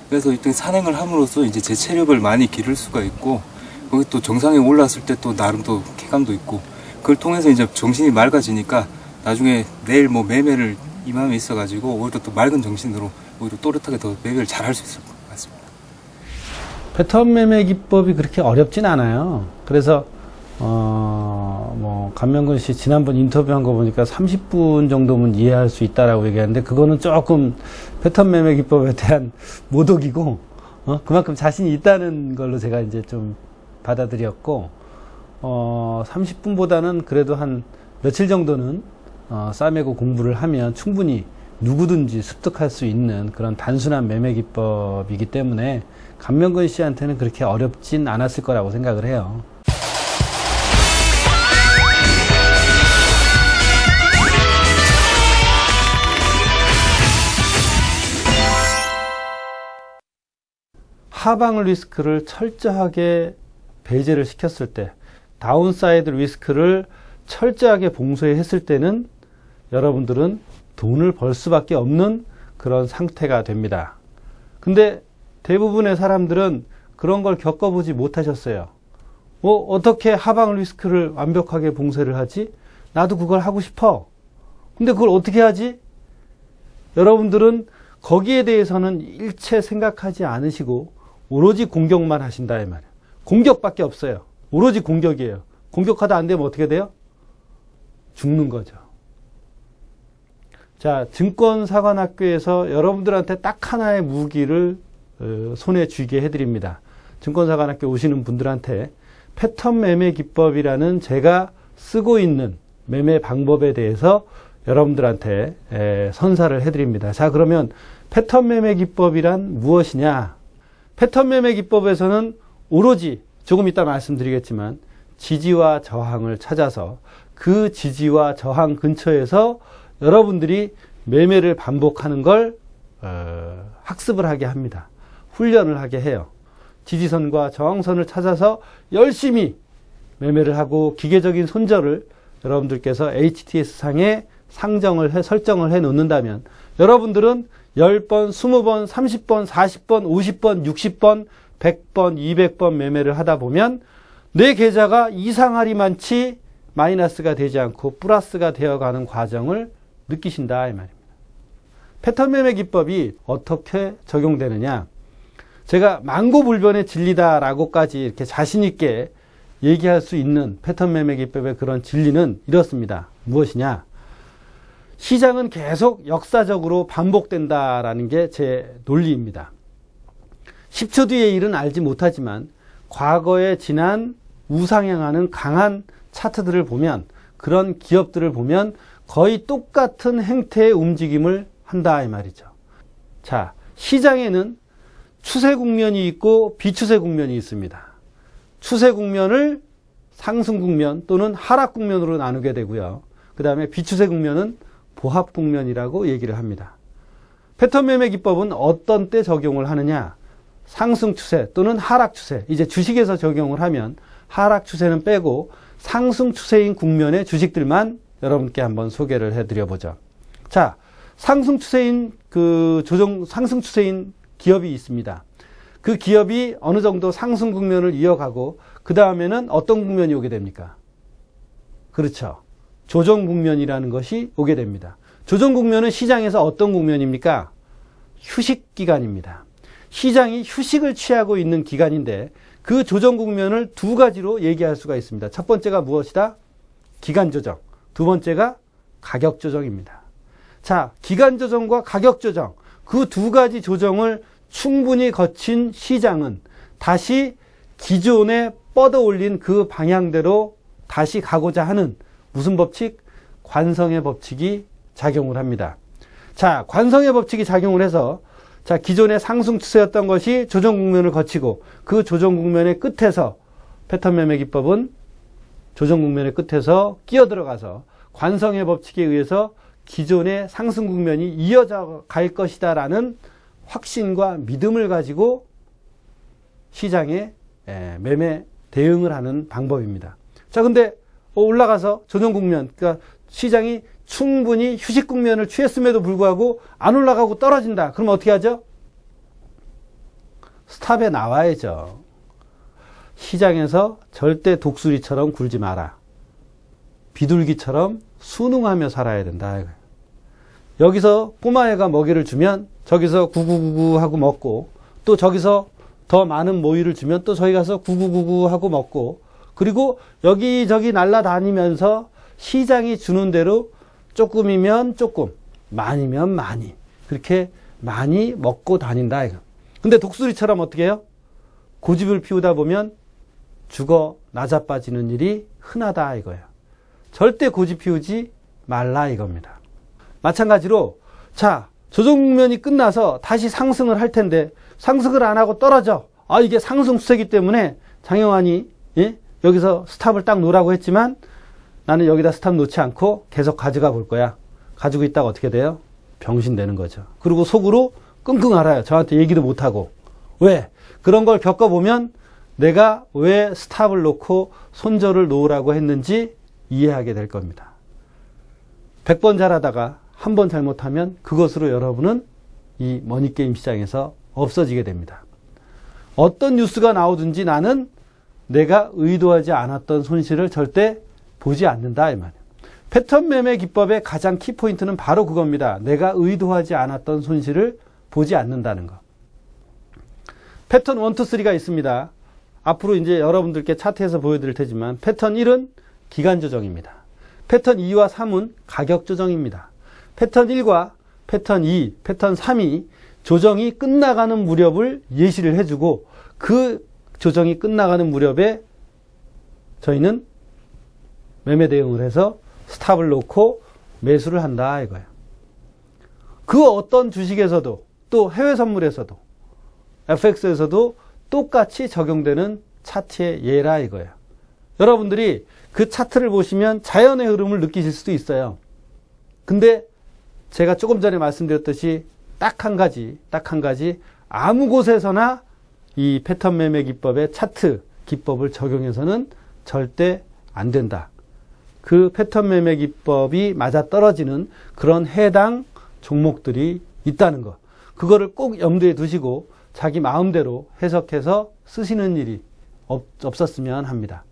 그래서 이때 산행을 함으로써 이제 제 체력을 많이 기를 수가 있고, 거기 또 정상에 올랐을 때 또 나름 또 쾌감도 있고, 그걸 통해서 이제 정신이 맑아지니까 나중에 내일 매매를 이 마음에 있어가지고 오히려 또 맑은 정신으로 오히려 또렷하게 더 매매를 잘 할 수 있을 것 같습니다. 패턴 매매 기법이 그렇게 어렵진 않아요. 그래서 감명근 씨 지난번 인터뷰한 거 보니까 30분 정도면 이해할 수 있다라고 얘기하는데, 그거는 조금 패턴 매매 기법에 대한 모독이고, 그만큼 자신이 있다는 걸로 제가 이제 좀 받아들였고, 30분보다는 그래도 한 며칠 정도는 싸매고 공부를 하면 충분히 누구든지 습득할 수 있는 그런 단순한 매매 기법이기 때문에 감명근 씨한테는 그렇게 어렵진 않았을 거라고 생각을 해요. 하방 리스크를 철저하게 배제를 시켰을 때, 다운사이드 리스크를 철저하게 봉쇄했을 때는 여러분들은 돈을 벌 수밖에 없는 그런 상태가 됩니다. 근데 대부분의 사람들은 그런 걸 겪어보지 못하셨어요. 어떻게 하방 리스크를 완벽하게 봉쇄를 하지? 나도 그걸 하고 싶어. 근데 그걸 어떻게 하지? 여러분들은 거기에 대해서는 일체 생각하지 않으시고 오로지 공격만 하신다 이 말이에요. 공격밖에 없어요. 오로지 공격이에요. 공격하다 안 되면 어떻게 돼요? 죽는 거죠. 자, 증권사관학교에서 여러분들한테 딱 하나의 무기를 손에 쥐게 해드립니다. 증권사관학교 오시는 분들한테 패턴 매매 기법이라는 제가 쓰고 있는 매매 방법에 대해서 여러분들한테 선사를 해드립니다. 자, 그러면 패턴 매매 기법이란 무엇이냐? 패턴 매매 기법에서는 오로지 조금 이따 말씀드리겠지만 지지와 저항을 찾아서 그 지지와 저항 근처에서 여러분들이 매매를 반복하는 걸 학습을 하게 합니다. 훈련을 하게 해요. 지지선과 저항선을 찾아서 열심히 매매를 하고 기계적인 손절을 여러분들께서 HTS 상에 설정을 해 놓는다면 여러분들은 10번, 20번, 30번, 40번, 50번, 60번, 100번, 200번 매매를 하다 보면 내 계좌가 이상하리만치 마이너스가 되지 않고 플러스가 되어가는 과정을 느끼신다 이 말입니다. 패턴 매매 기법이 어떻게 적용되느냐? 제가 만고불변의 진리다라고까지 이렇게 자신 있게 얘기할 수 있는 패턴 매매 기법의 그런 진리는 이렇습니다. 무엇이냐? 시장은 계속 역사적으로 반복된다라는 게 제 논리입니다. 10초 뒤의 일은 알지 못하지만 과거에 지난 우상향하는 강한 차트들을 보면 그런 기업들을 보면 거의 똑같은 행태의 움직임을 한다 이 말이죠. 자, 시장에는 추세 국면이 있고 비추세 국면이 있습니다. 추세 국면을 상승 국면 또는 하락 국면으로 나누게 되고요. 그 다음에 비추세 국면은 보합 국면이라고 얘기를 합니다. 패턴 매매 기법은 어떤 때 적용을 하느냐? 상승 추세 또는 하락 추세. 이제 주식에서 적용을 하면 하락 추세는 빼고 상승 추세인 국면의 주식들만 여러분께 한번 소개를 해드려 보죠. 자, 상승 추세인 상승 추세인 기업이 있습니다. 그 기업이 어느 정도 상승 국면을 이어가고 그 다음에는 어떤 국면이 오게 됩니까? 그렇죠. 조정 국면이라는 것이 오게 됩니다. 조정 국면은 시장에서 어떤 국면입니까? 휴식 기간입니다. 시장이 휴식을 취하고 있는 기간인데 그 조정 국면을 두 가지로 얘기할 수가 있습니다. 첫 번째가 무엇이다? 기간 조정. 두 번째가 가격 조정입니다. 자, 기간 조정과 가격 조정, 그 두 가지 조정을 충분히 거친 시장은 다시 기존에 뻗어 올린 그 방향대로 다시 가고자 하는 무슨 법칙? 관성의 법칙이 작용을 합니다. 자, 관성의 법칙이 작용을 해서 자, 기존의 상승 추세였던 것이 조정 국면을 거치고 그 조정 국면의 끝에서 패턴 매매 기법은 조정 국면의 끝에서 끼어들어가서 관성의 법칙에 의해서 기존의 상승 국면이 이어져 갈 것이다라는 확신과 믿음을 가지고 시장에 매매 대응을 하는 방법입니다. 자, 근데 올라가서 조정 국면, 그러니까 시장이 충분히 휴식 국면을 취했음에도 불구하고 안 올라가고 떨어진다. 그럼 어떻게 하죠? 스탑에 나와야죠. 시장에서 절대 독수리처럼 굴지 마라. 비둘기처럼 순응하며 살아야 된다. 여기서 꼬마애가 먹이를 주면 저기서 구구구구 하고 먹고 또 저기서 더 많은 모이를 주면 또 저기 가서 구구구구 하고 먹고 그리고 여기저기 날아다니면서 시장이 주는 대로 조금이면 조금, 많이면 많이 그렇게 많이 먹고 다닌다. 근데 독수리처럼 어떻게 해요? 고집을 피우다 보면 죽어 나자빠지는 일이 흔하다 이거예요. 절대 고집 피우지 말라 이겁니다. 마찬가지로 자, 조정 국면이 끝나서 다시 상승을 할 텐데 상승을 안 하고 떨어져. 아, 이게 상승 추세이기 때문에 장영환이 여기서 스탑을 딱 놓으라고 했지만 나는 여기다 스탑 놓지 않고 계속 가져가 볼 거야. 가지고 있다가 어떻게 돼요? 병신 되는 거죠. 그리고 속으로 끙끙 앓아요. 저한테 얘기도 못하고. 왜? 그런 걸 겪어보면 내가 왜 스탑을 놓고 손절을 놓으라고 했는지 이해하게 될 겁니다. 100번 잘하다가 한 번 잘못하면 그것으로 여러분은 이 머니게임 시장에서 없어지게 됩니다. 어떤 뉴스가 나오든지 나는 내가 의도하지 않았던 손실을 절대 보지 않는다 이 말이에요. 패턴 매매 기법의 가장 키포인트는 바로 그겁니다. 내가 의도하지 않았던 손실을 보지 않는다는 것. 패턴 1, 2, 3가 있습니다. 앞으로 이제 여러분들께 차트에서 보여드릴 테지만 패턴 1은 기간 조정입니다. 패턴 2와 3은 가격 조정입니다. 패턴 1과 패턴 2, 패턴 3이 조정이 끝나가는 무렵을 예시를 해주고 그 조정이 끝나가는 무렵에 저희는 매매 대응을 해서 스탑을 놓고 매수를 한다 이거예요. 그 어떤 주식에서도 또 해외 선물에서도 FX에서도 똑같이 적용되는 차트의 예라 이거예요. 여러분들이 그 차트를 보시면 자연의 흐름을 느끼실 수도 있어요. 근데 제가 조금 전에 말씀드렸듯이 딱 한 가지 아무 곳에서나 이 패턴 매매 기법의 차트 기법을 적용해서는 절대 안 된다. 그 패턴 매매 기법이 맞아떨어지는 그런 해당 종목들이 있다는 것. 그거를 꼭 염두에 두시고 자기 마음대로 해석해서 쓰시는 일이 없었으면 합니다.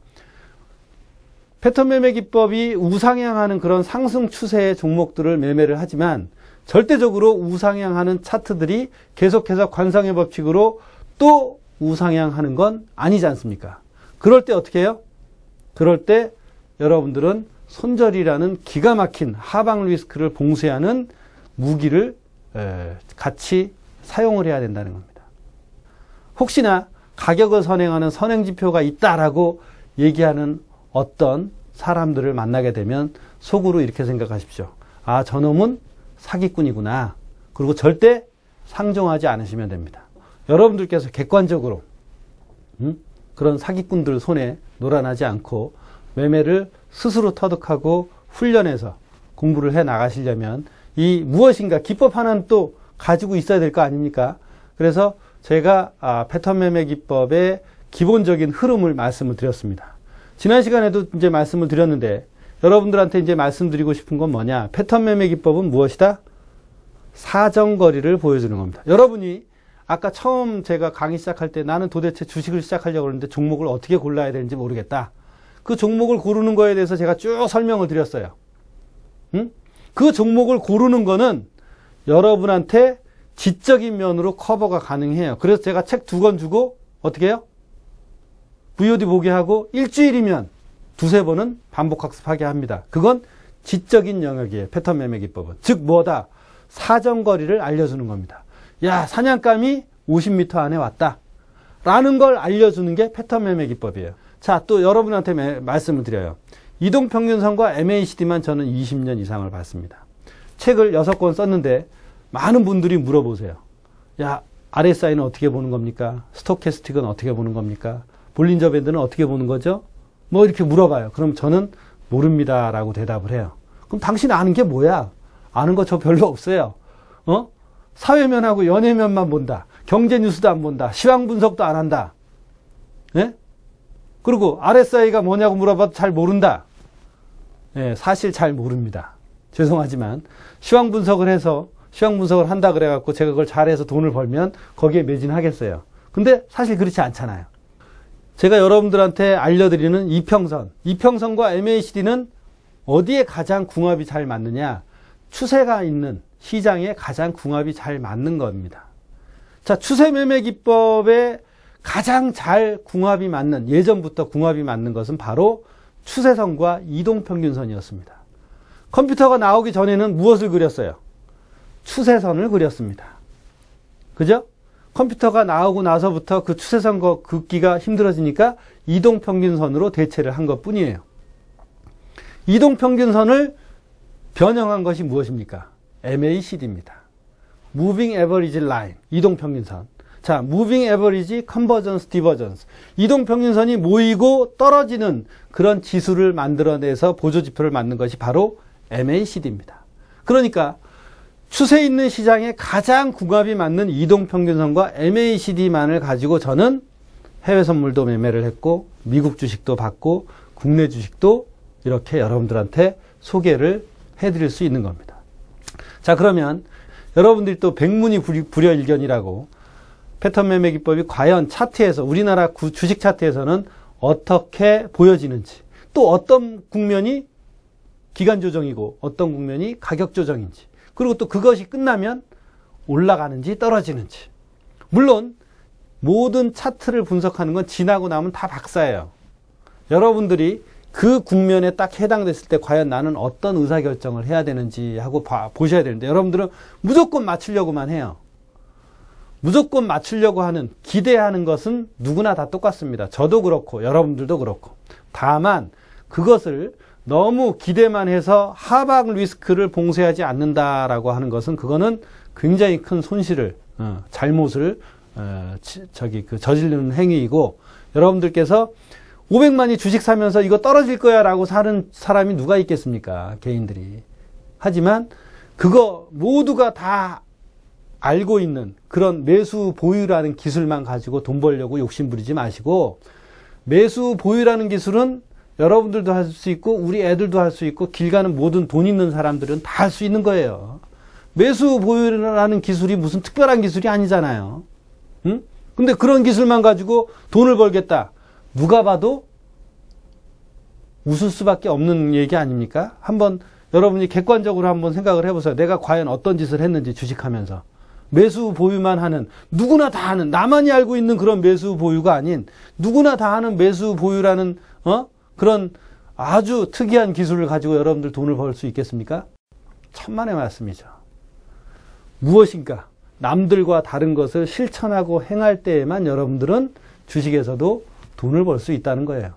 패턴 매매 기법이 우상향하는 그런 상승 추세의 종목들을 매매를 하지만 절대적으로 우상향하는 차트들이 계속해서 관성의 법칙으로 또 우상향하는 건 아니지 않습니까? 그럴 때 어떻게 해요? 그럴 때 여러분들은 손절이라는 기가 막힌 하방 리스크를 봉쇄하는 무기를 같이 사용을 해야 된다는 겁니다. 혹시나 가격을 선행하는 선행지표가 있다라고 얘기하는 어떤 사람들을 만나게 되면 속으로 이렇게 생각하십시오. 아, 저놈은 사기꾼이구나. 그리고 절대 상종하지 않으시면 됩니다. 여러분들께서 객관적으로 그런 사기꾼들 손에 놀아나지 않고 매매를 스스로 터득하고 훈련해서 공부를 해 나가시려면 이 무엇인가 기법 하나는 또 가지고 있어야 될 거 아닙니까? 그래서 제가 패턴 매매 기법의 기본적인 흐름을 말씀을 드렸습니다. 지난 시간에도 이제 말씀을 드렸는데 여러분들한테 이제 말씀드리고 싶은 건 뭐냐? 패턴 매매 기법은 무엇이다? 사정거리를 보여주는 겁니다. 여러분이 아까 처음 제가 강의 시작할 때 나는 도대체 주식을 시작하려고 하는데 종목을 어떻게 골라야 되는지 모르겠다. 그 종목을 고르는 거에 대해서 제가 쭉 설명을 드렸어요. 그 종목을 고르는 거는 여러분한테 지적인 면으로 커버가 가능해요. 그래서 제가 책 2권 주고 어떻게 해요? VOD 보게 하고 일주일이면 2-3번은 반복 학습하게 합니다. 그건 지적인 영역이에요. 패턴 매매 기법은. 즉 뭐다? 사정거리를 알려주는 겁니다. 야, 사냥감이 50m 안에 왔다. 라는 걸 알려주는 게 패턴 매매 기법이에요. 자, 또 여러분한테 말씀을 드려요. 이동평균선과 MACD만 저는 20년 이상을 봤습니다. 책을 6권 썼는데 많은 분들이 물어보세요. 야, RSI는 어떻게 보는 겁니까? 스토캐스틱은 어떻게 보는 겁니까? 볼린저 밴드는 어떻게 보는 거죠? 뭐 이렇게 물어봐요. 그럼 저는 모릅니다 라고 대답을 해요. 그럼 당신 아는 게 뭐야? 아는 거 저 별로 없어요. 사회면하고 연예면만 본다. 경제 뉴스도 안 본다. 시황 분석도 안 한다. 예? 그리고 RSI가 뭐냐고 물어봐도 잘 모른다. 예, 사실 잘 모릅니다. 죄송하지만 시황 분석을 한다 그래갖고 제가 그걸 잘해서 돈을 벌면 거기에 매진하겠어요. 근데 사실 그렇지 않잖아요. 제가 여러분들한테 알려드리는 이평선과 MACD는 어디에 가장 궁합이 잘 맞느냐? 추세가 있는 시장에 가장 궁합이 잘 맞는 겁니다. 자, 추세 매매 기법에 가장 잘 궁합이 맞는, 예전부터 궁합이 맞는 것은 바로 추세선과 이동평균선이었습니다. 컴퓨터가 나오기 전에는 무엇을 그렸어요? 추세선을 그렸습니다. 그죠? 컴퓨터가 나오고 나서부터 그 추세선 긋기가 힘들어지니까 이동평균선으로 대체를 한 것 뿐이에요. 이동평균선을 변형한 것이 무엇입니까? MACD입니다. Moving Average Line, 이동평균선. 자, Moving Average, Convergence, Divergence. 이동평균선이 모이고 떨어지는 그런 지수를 만들어내서 보조지표를 만든 것이 바로 MACD입니다. 그러니까 추세 있는 시장에 가장 궁합이 맞는 이동평균선과 MACD만을 가지고 저는 해외 선물도 매매를 했고 미국 주식도 받고 국내 주식도 이렇게 여러분들한테 소개를 해드릴 수 있는 겁니다. 자, 그러면 여러분들이 또 백문이 불여일견이라고 패턴 매매 기법이 과연 차트에서 우리나라 주식 차트에서는 어떻게 보여지는지, 또 어떤 국면이 기간 조정이고 어떤 국면이 가격 조정인지, 그리고 또 그것이 끝나면 올라가는지 떨어지는지. 물론 모든 차트를 분석하는 건 지나고 나면 다 박사예요. 여러분들이 그 국면에 딱 해당됐을 때 과연 나는 어떤 의사결정을 해야 되는지 하고 보셔야 되는데 여러분들은 무조건 맞추려고만 해요. 무조건 맞추려고 하는, 기대하는 것은 누구나 다 똑같습니다. 저도 그렇고 여러분들도 그렇고. 다만 그것을 너무 기대만 해서 하방 리스크를 봉쇄하지 않는다라고 하는 것은 그거는 굉장히 큰 손실을, 잘못을 저지르는 행위이고, 여러분들께서 500만이 주식 사면서 이거 떨어질 거야 라고 사는 사람이 누가 있겠습니까? 개인들이. 하지만 그거 모두가 다 알고 있는 그런 매수 보유라는 기술만 가지고 돈 벌려고 욕심 부리지 마시고, 매수 보유라는 기술은 여러분들도 할 수 있고 우리 애들도 할 수 있고 길 가는 모든 돈 있는 사람들은 다 할 수 있는 거예요. 매수 보유라는 기술이 무슨 특별한 기술이 아니잖아요. 응? 근데 그런 기술만 가지고 돈을 벌겠다. 누가 봐도 웃을 수밖에 없는 얘기 아닙니까? 한번 여러분이 객관적으로 한번 생각을 해보세요. 내가 과연 어떤 짓을 했는지 주식하면서. 매수 보유만 하는, 누구나 다 하는, 나만이 알고 있는 그런 매수 보유가 아닌 누구나 다 하는 매수 보유라는 그런 아주 특이한 기술을 가지고 여러분들 돈을 벌 수 있겠습니까? 천만의 말씀이죠. 무엇인가 남들과 다른 것을 실천하고 행할 때에만 여러분들은 주식에서도 돈을 벌 수 있다는 거예요.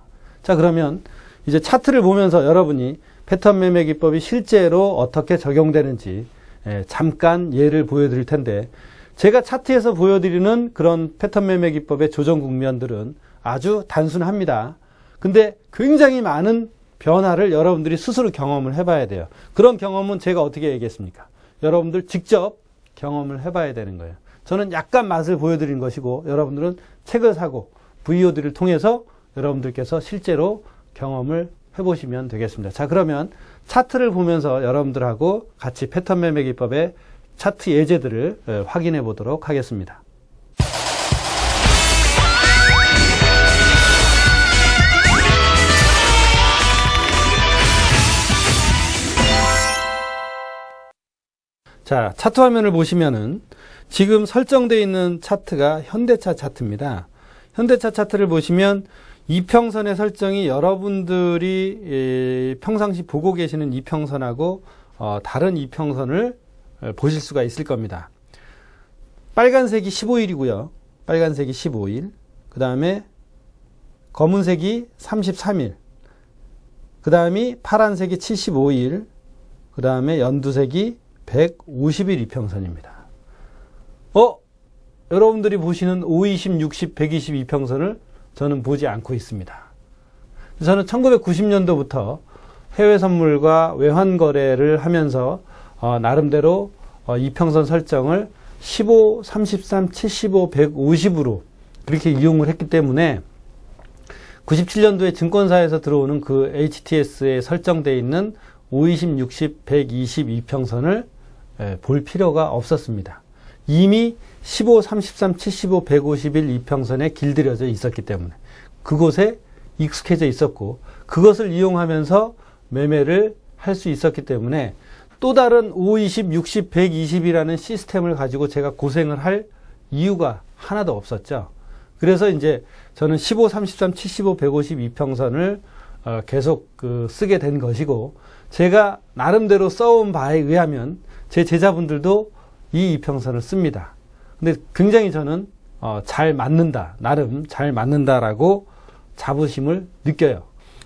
자, 그러면 이제 차트를 보면서 여러분이 패턴 매매 기법이 실제로 어떻게 적용되는지 잠깐 예를 보여드릴 텐데, 제가 차트에서 보여드리는 그런 패턴 매매 기법의 조정 국면들은 아주 단순합니다. 근데 굉장히 많은 변화를 여러분들이 스스로 경험을 해봐야 돼요. 그런 경험은 제가 어떻게 얘기했습니까? 여러분들 직접 경험을 해봐야 되는 거예요. 저는 약간 맛을 보여드린 것이고, 여러분들은 책을 사고 VOD를 통해서 여러분들께서 실제로 경험을 해보시면 되겠습니다. 자, 그러면 차트를 보면서 여러분들하고 같이 패턴 매매 기법의 차트 예제들을 확인해 보도록 하겠습니다. 자, 차트 화면을 보시면은 지금 설정되어 있는 차트가 현대차 차트입니다. 현대차 차트를 보시면 이평선의 설정이 여러분들이 평상시 보고 계시는 이평선하고 다른 이평선을 보실 수가 있을 겁니다. 빨간색이 15일이고요. 빨간색이 15일. 그 다음에 검은색이 33일. 그 다음이 파란색이 75일. 그 다음에 연두색이 150일 이평선입니다. 여러분들이 보시는 520, 60, 120 이평선을 저는 보지 않고 있습니다. 저는 1990년도부터 해외 선물과 외환 거래를 하면서 나름대로 이평선 설정을 15, 33, 75, 150으로 그렇게 이용을 했기 때문에 97년도에 증권사에서 들어오는 그 HTS에 설정되어 있는 520, 60, 120 이평선을 볼 필요가 없었습니다. 이미 15, 33, 75, 151 이평선에 길들여져 있었기 때문에 그곳에 익숙해져 있었고, 그것을 이용하면서 매매를 할 수 있었기 때문에 또 다른 520, 60, 120이라는 시스템을 가지고 제가 고생을 할 이유가 하나도 없었죠. 그래서 이제 저는 15, 33, 75, 150 이평선을 계속 쓰게 된 것이고, 제가 나름대로 써온 바에 의하면 제 제자분들도 이 이평선을 씁니다. 근데 굉장히 저는 잘 맞는다, 나름 잘 맞는다라고 자부심을 느껴요.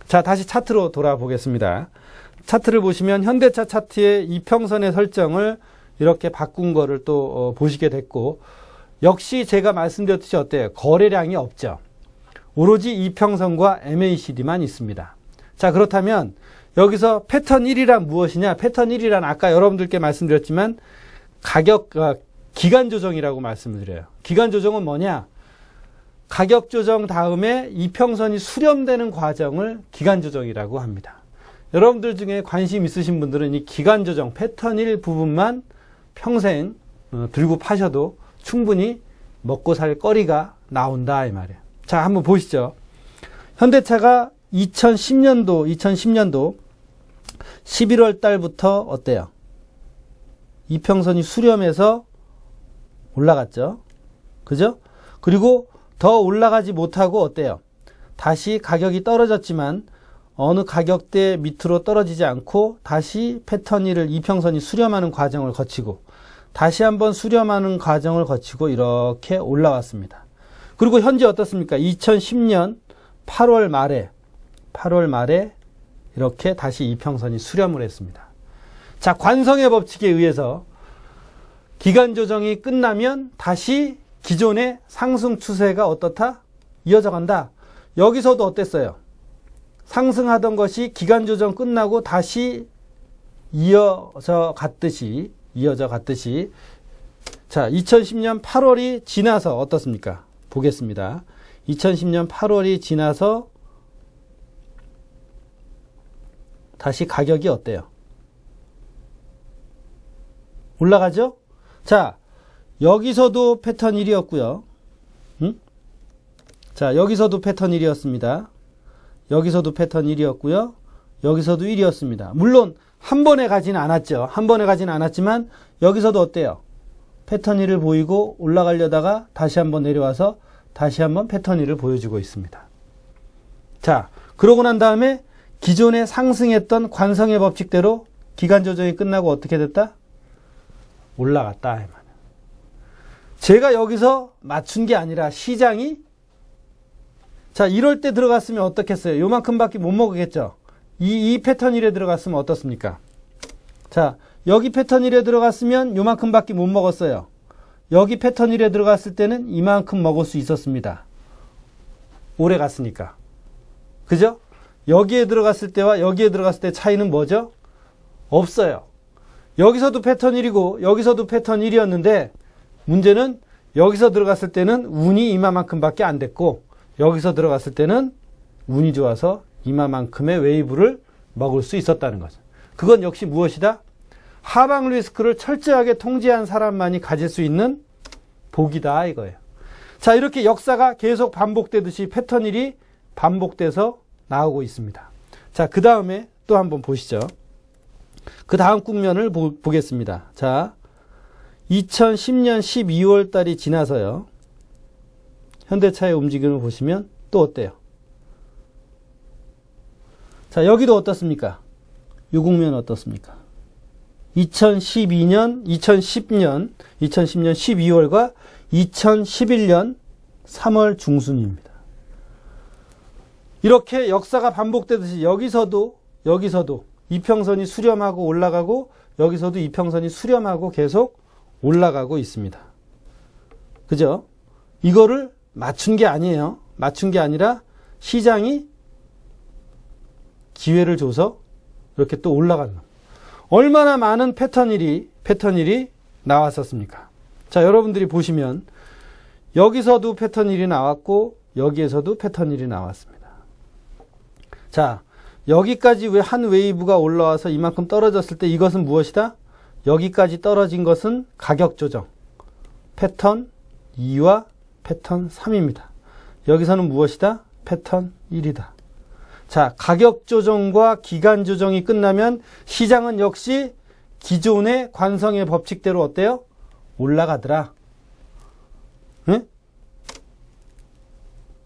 자, 다시 차트로 돌아보겠습니다. 차트를 보시면 현대차 차트의 이평선의 설정을 이렇게 바꾼 거를 또 보시게 됐고, 역시 제가 말씀드렸듯이 어때요? 거래량이 없죠. 오로지 이평선과 MACD만 있습니다. 자, 그렇다면 여기서 패턴 1이란 무엇이냐? 패턴 1이란 아까 여러분들께 말씀드렸지만 기간 조정이라고 말씀을 드려요. 기간 조정은 뭐냐? 가격 조정 다음에 이평선이 수렴되는 과정을 기간 조정이라고 합니다. 여러분들 중에 관심 있으신 분들은 이 기간 조정 패턴 1 부분만 평생 들고 파셔도 충분히 먹고 살 거리가 나온다 이 말이에요. 자, 한번 보시죠. 현대차가 2010년도 11월 달부터 어때요? 이평선이 수렴해서 올라갔죠. 그죠? 그리고 더 올라가지 못하고 어때요? 다시 가격이 떨어졌지만 어느 가격대 밑으로 떨어지지 않고 다시 패턴 1을 이평선이 수렴하는 과정을 거치고, 다시 한번 수렴하는 과정을 거치고 이렇게 올라왔습니다. 그리고 현재 어떻습니까? 2010년 8월 말에 이렇게 다시 이평선이 수렴을 했습니다. 자, 관성의 법칙에 의해서 기간 조정이 끝나면 다시 기존의 상승 추세가 어떻다? 이어져 간다. 여기서도 어땠어요? 상승하던 것이 기간 조정 끝나고 다시 이어져 갔듯이 자, 2010년 8월이 지나서 어떻습니까? 보겠습니다. 2010년 8월이 지나서 다시 가격이 어때요? 올라가죠? 자, 여기서도 패턴 1이었고요. 자, 여기서도 패턴 1이었습니다. 여기서도 패턴 1이었고요. 여기서도 1이었습니다. 물론 한 번에 가지는 않았죠. 한 번에 가지는 않았지만 여기서도 어때요? 패턴 1을 보이고 올라가려다가 다시 한번 내려와서 다시 한번 패턴 1을 보여주고 있습니다. 자, 그러고 난 다음에 기존에 상승했던 관성의 법칙대로 기간 조정이 끝나고 어떻게 됐다? 올라갔다. 이 말이에요. 제가 여기서 맞춘 게 아니라 시장이 자, 이럴 때 들어갔으면 어떻겠어요? 요만큼밖에 못 먹겠죠? 이 패턴 1에 들어갔으면 어떻습니까? 자, 여기 패턴 1에 들어갔으면 요만큼밖에 못 먹었어요. 여기 패턴 1에 들어갔을 때는 이만큼 먹을 수 있었습니다. 오래 갔으니까. 그죠? 여기에 들어갔을 때와 여기에 들어갔을 때 차이는 뭐죠? 없어요. 여기서도 패턴 1이고 여기서도 패턴 1이었는데 문제는 여기서 들어갔을 때는 운이 이만큼밖에 안 됐고 여기서 들어갔을 때는 운이 좋아서 이만큼의 웨이브를 먹을 수 있었다는 거죠. 그건 역시 무엇이다? 하방 리스크를 철저하게 통제한 사람만이 가질 수 있는 복이다 이거예요. 자, 이렇게 역사가 계속 반복되듯이 패턴 1이 반복돼서 나오고 있습니다. 자, 그 다음에 또 한번 보시죠. 그 다음 국면을 보겠습니다. 자, 2010년 12월 달이 지나서요. 현대차의 움직임을 보시면 또 어때요? 자, 여기도 어떻습니까? 이 국면 어떻습니까? 2010년 12월과 2011년 3월 중순입니다. 이렇게 역사가 반복되듯이 여기서도 이평선이 수렴하고 올라가고 여기서도 이평선이 수렴하고 계속 올라가고 있습니다. 그죠? 이거를 맞춘 게 아니에요. 맞춘 게 아니라 시장이 기회를 줘서 이렇게 또 올라가는 겁니다. 얼마나 많은 패턴 1이 나왔었습니까? 자, 여러분들이 보시면 여기서도 패턴 1이 나왔고 여기에서도 패턴 1이 나왔습니다. 자, 여기까지 왜 한 웨이브가 올라와서 이만큼 떨어졌을 때 이것은 무엇이다? 여기까지 떨어진 것은 가격 조정. 패턴 2와 패턴 3입니다. 여기서는 무엇이다? 패턴 1이다. 자, 가격 조정과 기간 조정이 끝나면 시장은 역시 기존의 관성의 법칙대로 어때요? 올라가더라. 응?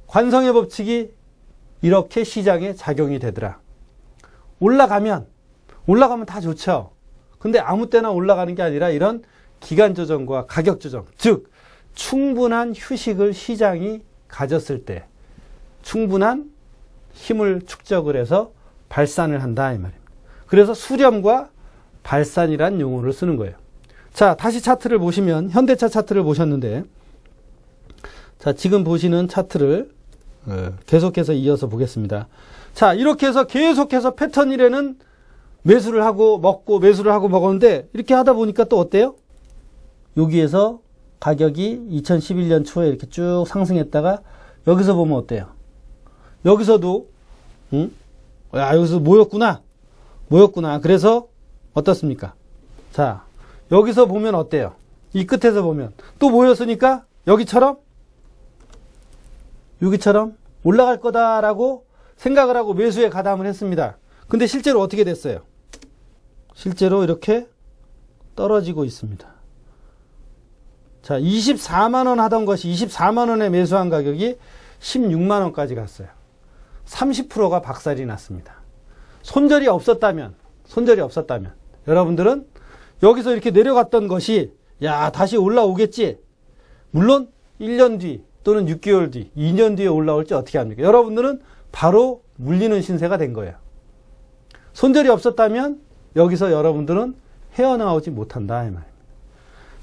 관성의 법칙이 이렇게 시장에 작용이 되더라. 올라가면 다 좋죠. 근데 아무 때나 올라가는 게 아니라 이런 기간 조정과 가격 조정, 즉 충분한 휴식을 시장이 가졌을 때 충분한 힘을 축적을 해서 발산을 한다 이 말입니다. 그래서 수렴과 발산이란 용어를 쓰는 거예요. 자, 다시 차트를 보시면 현대차 차트를 보셨는데 자, 지금 보시는 차트를 계속해서 이어서 보겠습니다. 자, 이렇게 해서 계속해서 패턴 1에는 매수를 하고 먹고 매수를 하고 먹었는데 이렇게 하다 보니까 또 어때요? 여기에서 가격이 2011년 초에 이렇게 쭉 상승했다가 여기서 보면 어때요? 여기서도 여기서 모였구나. 그래서 어떻습니까? 자, 여기서 보면 어때요? 이 끝에서 보면 또 모였으니까 여기처럼 올라갈 거다라고 생각을 하고 매수에 가담을 했습니다. 근데 실제로 어떻게 됐어요? 실제로 이렇게 떨어지고 있습니다. 자, 24만 원 하던 것이 24만 원에 매수한 가격이 16만 원까지 갔어요. 30%가 박살이 났습니다. 손절이 없었다면 여러분들은 여기서 이렇게 내려갔던 것이 야, 다시 올라오겠지. 물론 1년 뒤 또는 6개월 뒤, 2년 뒤에 올라올지 어떻게 합니까? 여러분들은 바로 물리는 신세가 된 거예요. 손절이 없었다면 여기서 여러분들은 헤어나오지 못한다 이 말입니다.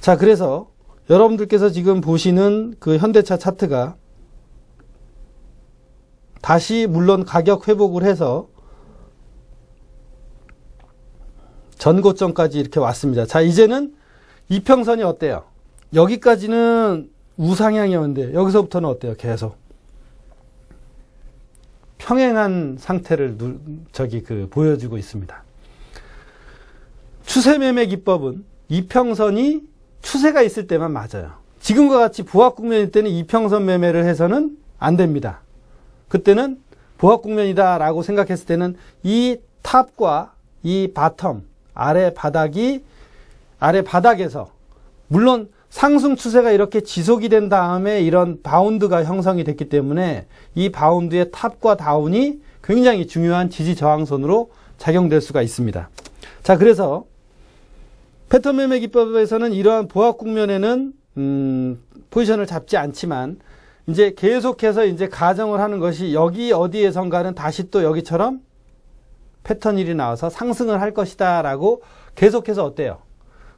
자, 그래서 여러분들께서 지금 보시는 그 현대차 차트가 다시 물론 가격 회복을 해서 전고점까지 이렇게 왔습니다. 자, 이제는 이평선이 어때요? 여기까지는 우상향이었는데 여기서부터는 어때요? 계속 평행한 상태를 보여주고 있습니다. 추세 매매 기법은 이평선이 추세가 있을 때만 맞아요. 지금과 같이 보합 국면일 때는 이평선 매매를 해서는 안 됩니다. 그때는 보합 국면이다 라고 생각했을 때는 이 탑과 이 바텀, 아래 바닥에서 물론 상승 추세가 이렇게 지속이 된 다음에 이런 바운드가 형성이 됐기 때문에 이 바운드의 탑과 다운이 굉장히 중요한 지지 저항선으로 작용될 수가 있습니다. 자, 그래서 패턴 매매 기법에서는 이러한 보합 국면에는 포지션을 잡지 않지만 이제 계속해서 이제 가정을 하는 것이 여기 어디에선가는 다시 또 여기처럼 패턴 1이 나와서 상승을 할 것이다 라고 계속해서 어때요?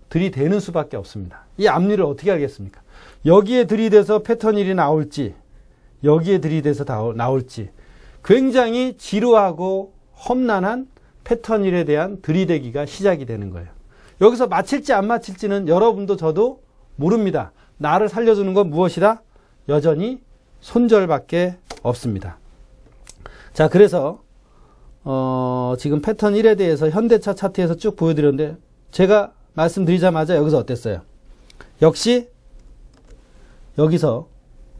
들이대는 수밖에 없습니다. 이 앞니를 어떻게 알겠습니까? 여기에 들이대서 패턴 1이 나올지 여기에 들이대서 나올지 굉장히 지루하고 험난한 패턴 1에 대한 들이대기가 시작이 되는 거예요. 여기서 맞힐지 안 맞힐지는 여러분도 저도 모릅니다. 나를 살려주는 건 무엇이다? 여전히 손절밖에 없습니다. 자, 그래서 지금 패턴 1에 대해서 현대차 차트에서 쭉 보여드렸는데 제가 말씀드리자마자 여기서 어땠어요? 역시 여기서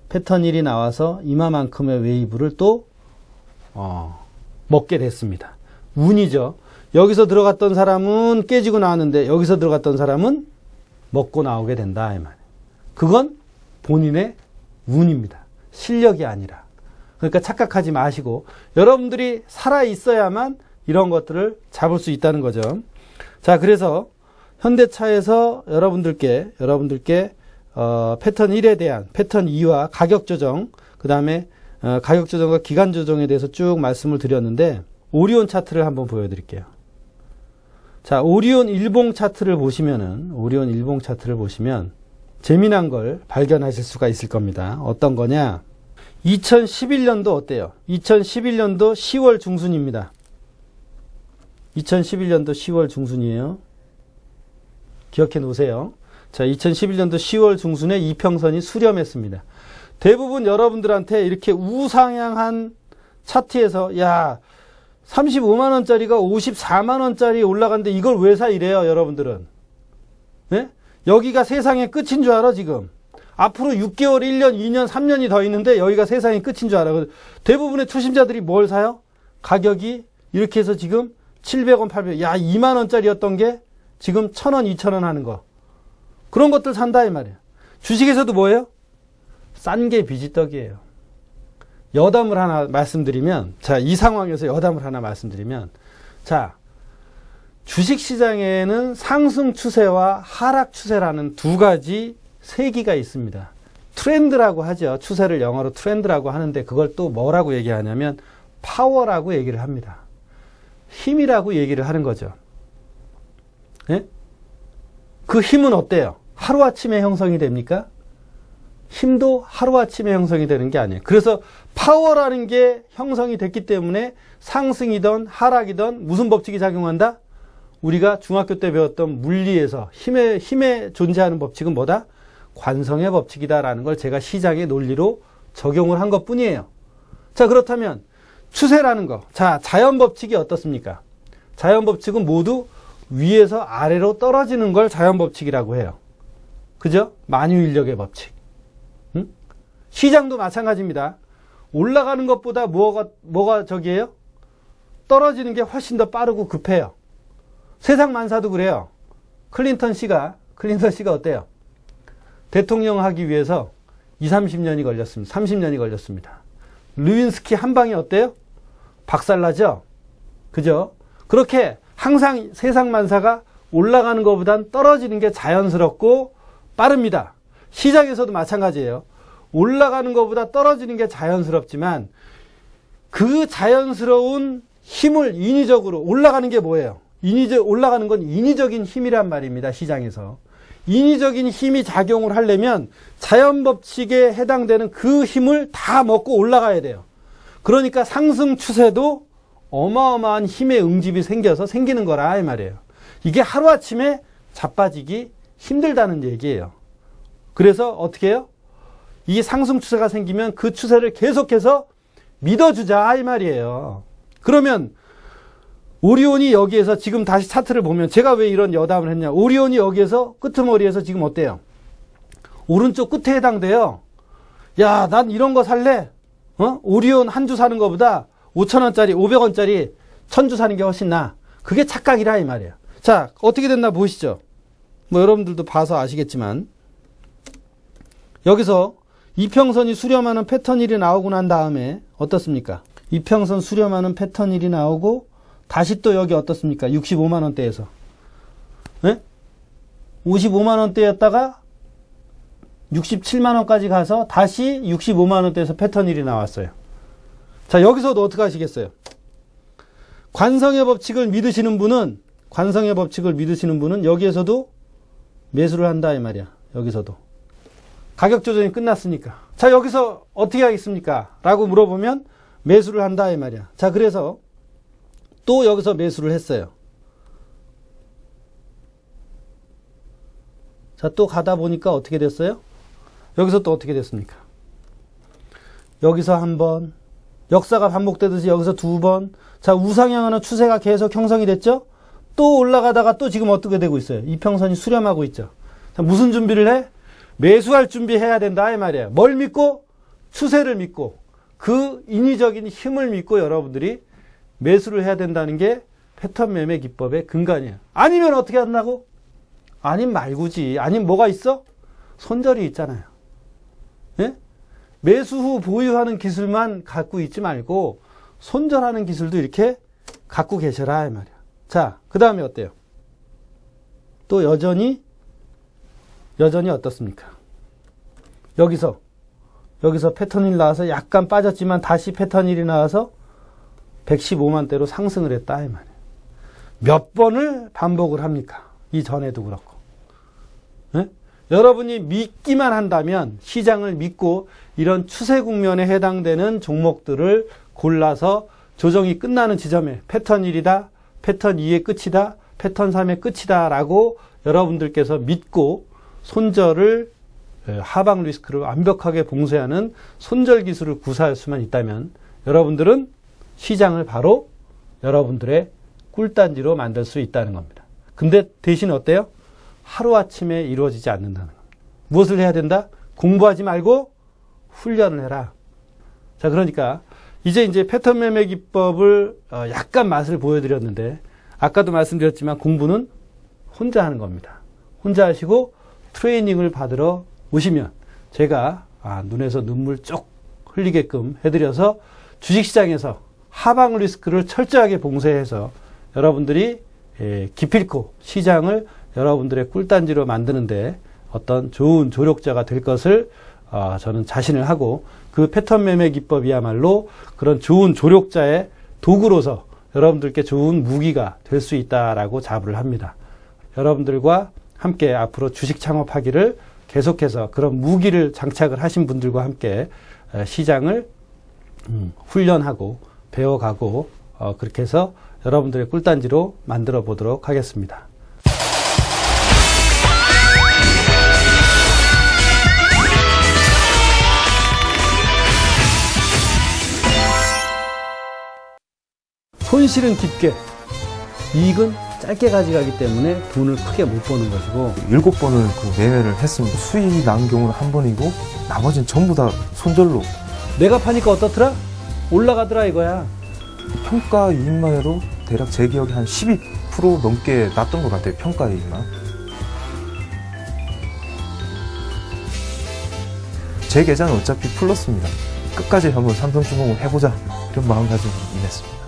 패턴 1이 나와서 이마만큼의 웨이브를 또 먹게 됐습니다. 운이죠. 여기서 들어갔던 사람은 깨지고 나왔는데 여기서 들어갔던 사람은 먹고 나오게 된다 이 말이에요. 그건 본인의 운입니다. 실력이 아니라. 그러니까 착각하지 마시고 여러분들이 살아 있어야만 이런 것들을 잡을 수 있다는 거죠. 자, 그래서 현대차에서 여러분들께 패턴 1에 대한 패턴 2와 가격 조정, 그 다음에 가격 조정과 기간 조정에 대해서 쭉 말씀을 드렸는데 오리온 차트를 한번 보여드릴게요. 자, 오리온 일봉 차트를 보시면 재미난 걸 발견하실 수가 있을 겁니다. 어떤 거냐? 2011년도 어때요? 2011년도 10월 중순입니다. 2011년도 10월 중순이에요. 기억해 놓으세요. 자, 2011년도 10월 중순에 이평선이 수렴했습니다. 대부분 여러분들한테 이렇게 우상향한 차트에서 야 35만원짜리가 54만원짜리 올라갔는데 이걸 왜 사 이래요 여러분들은. 네? 여기가 세상의 끝인 줄 알아 지금. 앞으로 6개월, 1년, 2년, 3년이 더 있는데 여기가 세상의 끝인 줄 알아. 대부분의 투심자들이 뭘 사요? 가격이 이렇게 해서 지금 700원, 800원. 야 2만원짜리였던 게 지금 1,000원, 2,000원 하는 거. 그런 것들 산다 이 말이에요. 주식에서도 뭐예요? 싼 게 비지떡이에요. 여담을 하나 말씀드리면, 자, 이 상황에서 여담을 하나 말씀드리면, 자, 주식시장에는 상승 추세와 하락 추세라는 두 가지 세기가 있습니다. 트렌드라고 하죠. 추세를 영어로 트렌드라고 하는데 그걸 또 뭐라고 얘기하냐면 파워라고 얘기를 합니다. 힘이라고 얘기를 하는 거죠. 예? 그 힘은 어때요? 하루아침에 형성이 됩니까? 힘도 하루아침에 형성이 되는 게 아니에요. 그래서 파워라는 게 형성이 됐기 때문에 상승이든 하락이든 무슨 법칙이 작용한다? 우리가 중학교 때 배웠던 물리에서 힘에 존재하는 법칙은 뭐다? 관성의 법칙이다라는 걸 제가 시장의 논리로 적용을 한 것 뿐이에요. 자, 그렇다면 추세라는 거. 자, 자연 법칙이 어떻습니까? 자연 법칙은 모두 위에서 아래로 떨어지는 걸 자연 법칙이라고 해요. 그죠? 만유인력의 법칙. 응? 시장도 마찬가지입니다. 올라가는 것보다 뭐가 저기예요? 떨어지는 게 훨씬 더 빠르고 급해요. 세상 만사도 그래요. 클린턴 씨가 어때요? 대통령 하기 위해서 30년이 걸렸습니다. 30년이 걸렸습니다. 르윈스키 한 방이 어때요? 박살나죠? 그죠? 그렇게 항상 세상 만사가 올라가는 것보단 떨어지는 게 자연스럽고 빠릅니다. 시장에서도 마찬가지예요. 올라가는 것보다 떨어지는 게 자연스럽지만 그 자연스러운 힘을 인위적으로 올라가는 게 뭐예요? 올라가는 건 인위적인 힘이란 말입니다. 시장에서. 인위적인 힘이 작용을 하려면 자연법칙에 해당되는 그 힘을 다 먹고 올라가야 돼요. 그러니까 상승 추세도 어마어마한 힘의 응집이 생겨서 생기는 거라 이 말이에요. 이게 하루아침에 자빠지기 힘들다는 얘기예요. 그래서 어떻게 해요? 이 상승 추세가 생기면 그 추세를 계속해서 믿어주자 이 말이에요. 그러면 오리온이 여기에서 지금 다시 차트를 보면 제가 왜 이런 여담을 했냐. 오리온이 여기에서 끄트머리에서 지금 어때요? 오른쪽 끝에 해당돼요. 야, 난 이런 거 살래? 오리온 한 주 사는 것보다 5,000원짜리, 500원짜리 1,000주 사는 게 훨씬 나아. 그게 착각이라 이 말이에요. 자, 어떻게 됐나 보시죠. 뭐 여러분들도 봐서 아시겠지만 여기서 이평선이 수렴하는 패턴 1이 나오고 난 다음에 어떻습니까? 이평선 수렴하는 패턴 1이 나오고 다시 또 여기 어떻습니까? 65만원대에서. 네? 55만원대였다가 67만원까지 가서 다시 65만원대에서 패턴 1이 나왔어요. 자, 여기서도 어떻게 하시겠어요? 관성의 법칙을 믿으시는 분은 여기에서도 매수를 한다 이 말이야. 여기서도. 가격 조정이 끝났으니까. 자, 여기서 어떻게 하겠습니까? 라고 물어보면 매수를 한다 이 말이야. 자, 그래서 또 여기서 매수를 했어요. 자, 또 가다 보니까 어떻게 됐어요? 여기서 또 어떻게 됐습니까? 여기서 한 번, 역사가 반복되듯이 여기서 두 번, 자, 우상향하는 추세가 계속 형성이 됐죠? 또 올라가다가 또 지금 어떻게 되고 있어요? 이평선이 수렴하고 있죠. 자, 무슨 준비를 해? 매수할 준비해야 된다 이 말이에요. 뭘 믿고? 추세를 믿고 그 인위적인 힘을 믿고 여러분들이 매수를 해야 된다는 게 패턴 매매 기법의 근간이에요. 아니면 어떻게 한다고? 아님 말고지. 아님 뭐가 있어? 손절이 있잖아요. 예? 매수 후 보유하는 기술만 갖고 있지 말고 손절하는 기술도 이렇게 갖고 계셔라 이 말이야. 자, 그 다음에 어때요? 또 여전히 어떻습니까? 여기서 패턴 1 나와서 약간 빠졌지만 다시 패턴 1이 나와서 115만대로 상승을 했다 이 말이에요. 몇 번을 반복을 합니까? 이전에도 그렇고. 네? 여러분이 믿기만 한다면 시장을 믿고 이런 추세 국면에 해당되는 종목들을 골라서 조정이 끝나는 지점에 패턴 1이다, 패턴 2의 끝이다, 패턴 3의 끝이다 라고 여러분들께서 믿고 손절을 하방 리스크를 완벽하게 봉쇄하는 손절 기술을 구사할 수만 있다면 여러분들은 시장을 바로 여러분들의 꿀단지로 만들 수 있다는 겁니다. 근데 대신 어때요? 하루아침에 이루어지지 않는다는 겁니다. 무엇을 해야 된다? 공부하지 말고 훈련을 해라. 자, 그러니까 이제 패턴 매매 기법을 약간 맛을 보여드렸는데 아까도 말씀드렸지만 공부는 혼자 하는 겁니다. 혼자 하시고 트레이닝을 받으러 오시면 제가 눈에서 눈물 쭉 흘리게끔 해드려서 주식시장에서 하방 리스크를 철저하게 봉쇄해서 여러분들이 기필코 시장을 여러분들의 꿀단지로 만드는데 어떤 좋은 조력자가 될 것을 저는 자신을 하고 그 패턴 매매 기법이야말로 그런 좋은 조력자의 도구로서 여러분들께 좋은 무기가 될 수 있다라고 자부를 합니다. 여러분들과 함께 앞으로 주식 창업하기를 계속해서 그런 무기를 장착을 하신 분들과 함께 시장을 훈련하고 배워가고 그렇게 해서 여러분들의 꿀단지로 만들어 보도록 하겠습니다. 손실은 깊게, 이익은 짧게 가져가기 때문에 돈을 크게 못 버는 것이고 7번을 그 매매를 했습니다. 수익이 난 경우는 한 번이고 나머지는 전부 다 손절로. 내가 파니까 어떻더라? 올라가더라 이거야. 평가 이익만 해도 대략 제 기억에 한 12% 넘게 났던 것 같아요. 평가 이익만. 제 계좌는 어차피 플러스입니다. 끝까지 한번 삼성중공을 해보자 이런 마음가짐으로 임했습니다.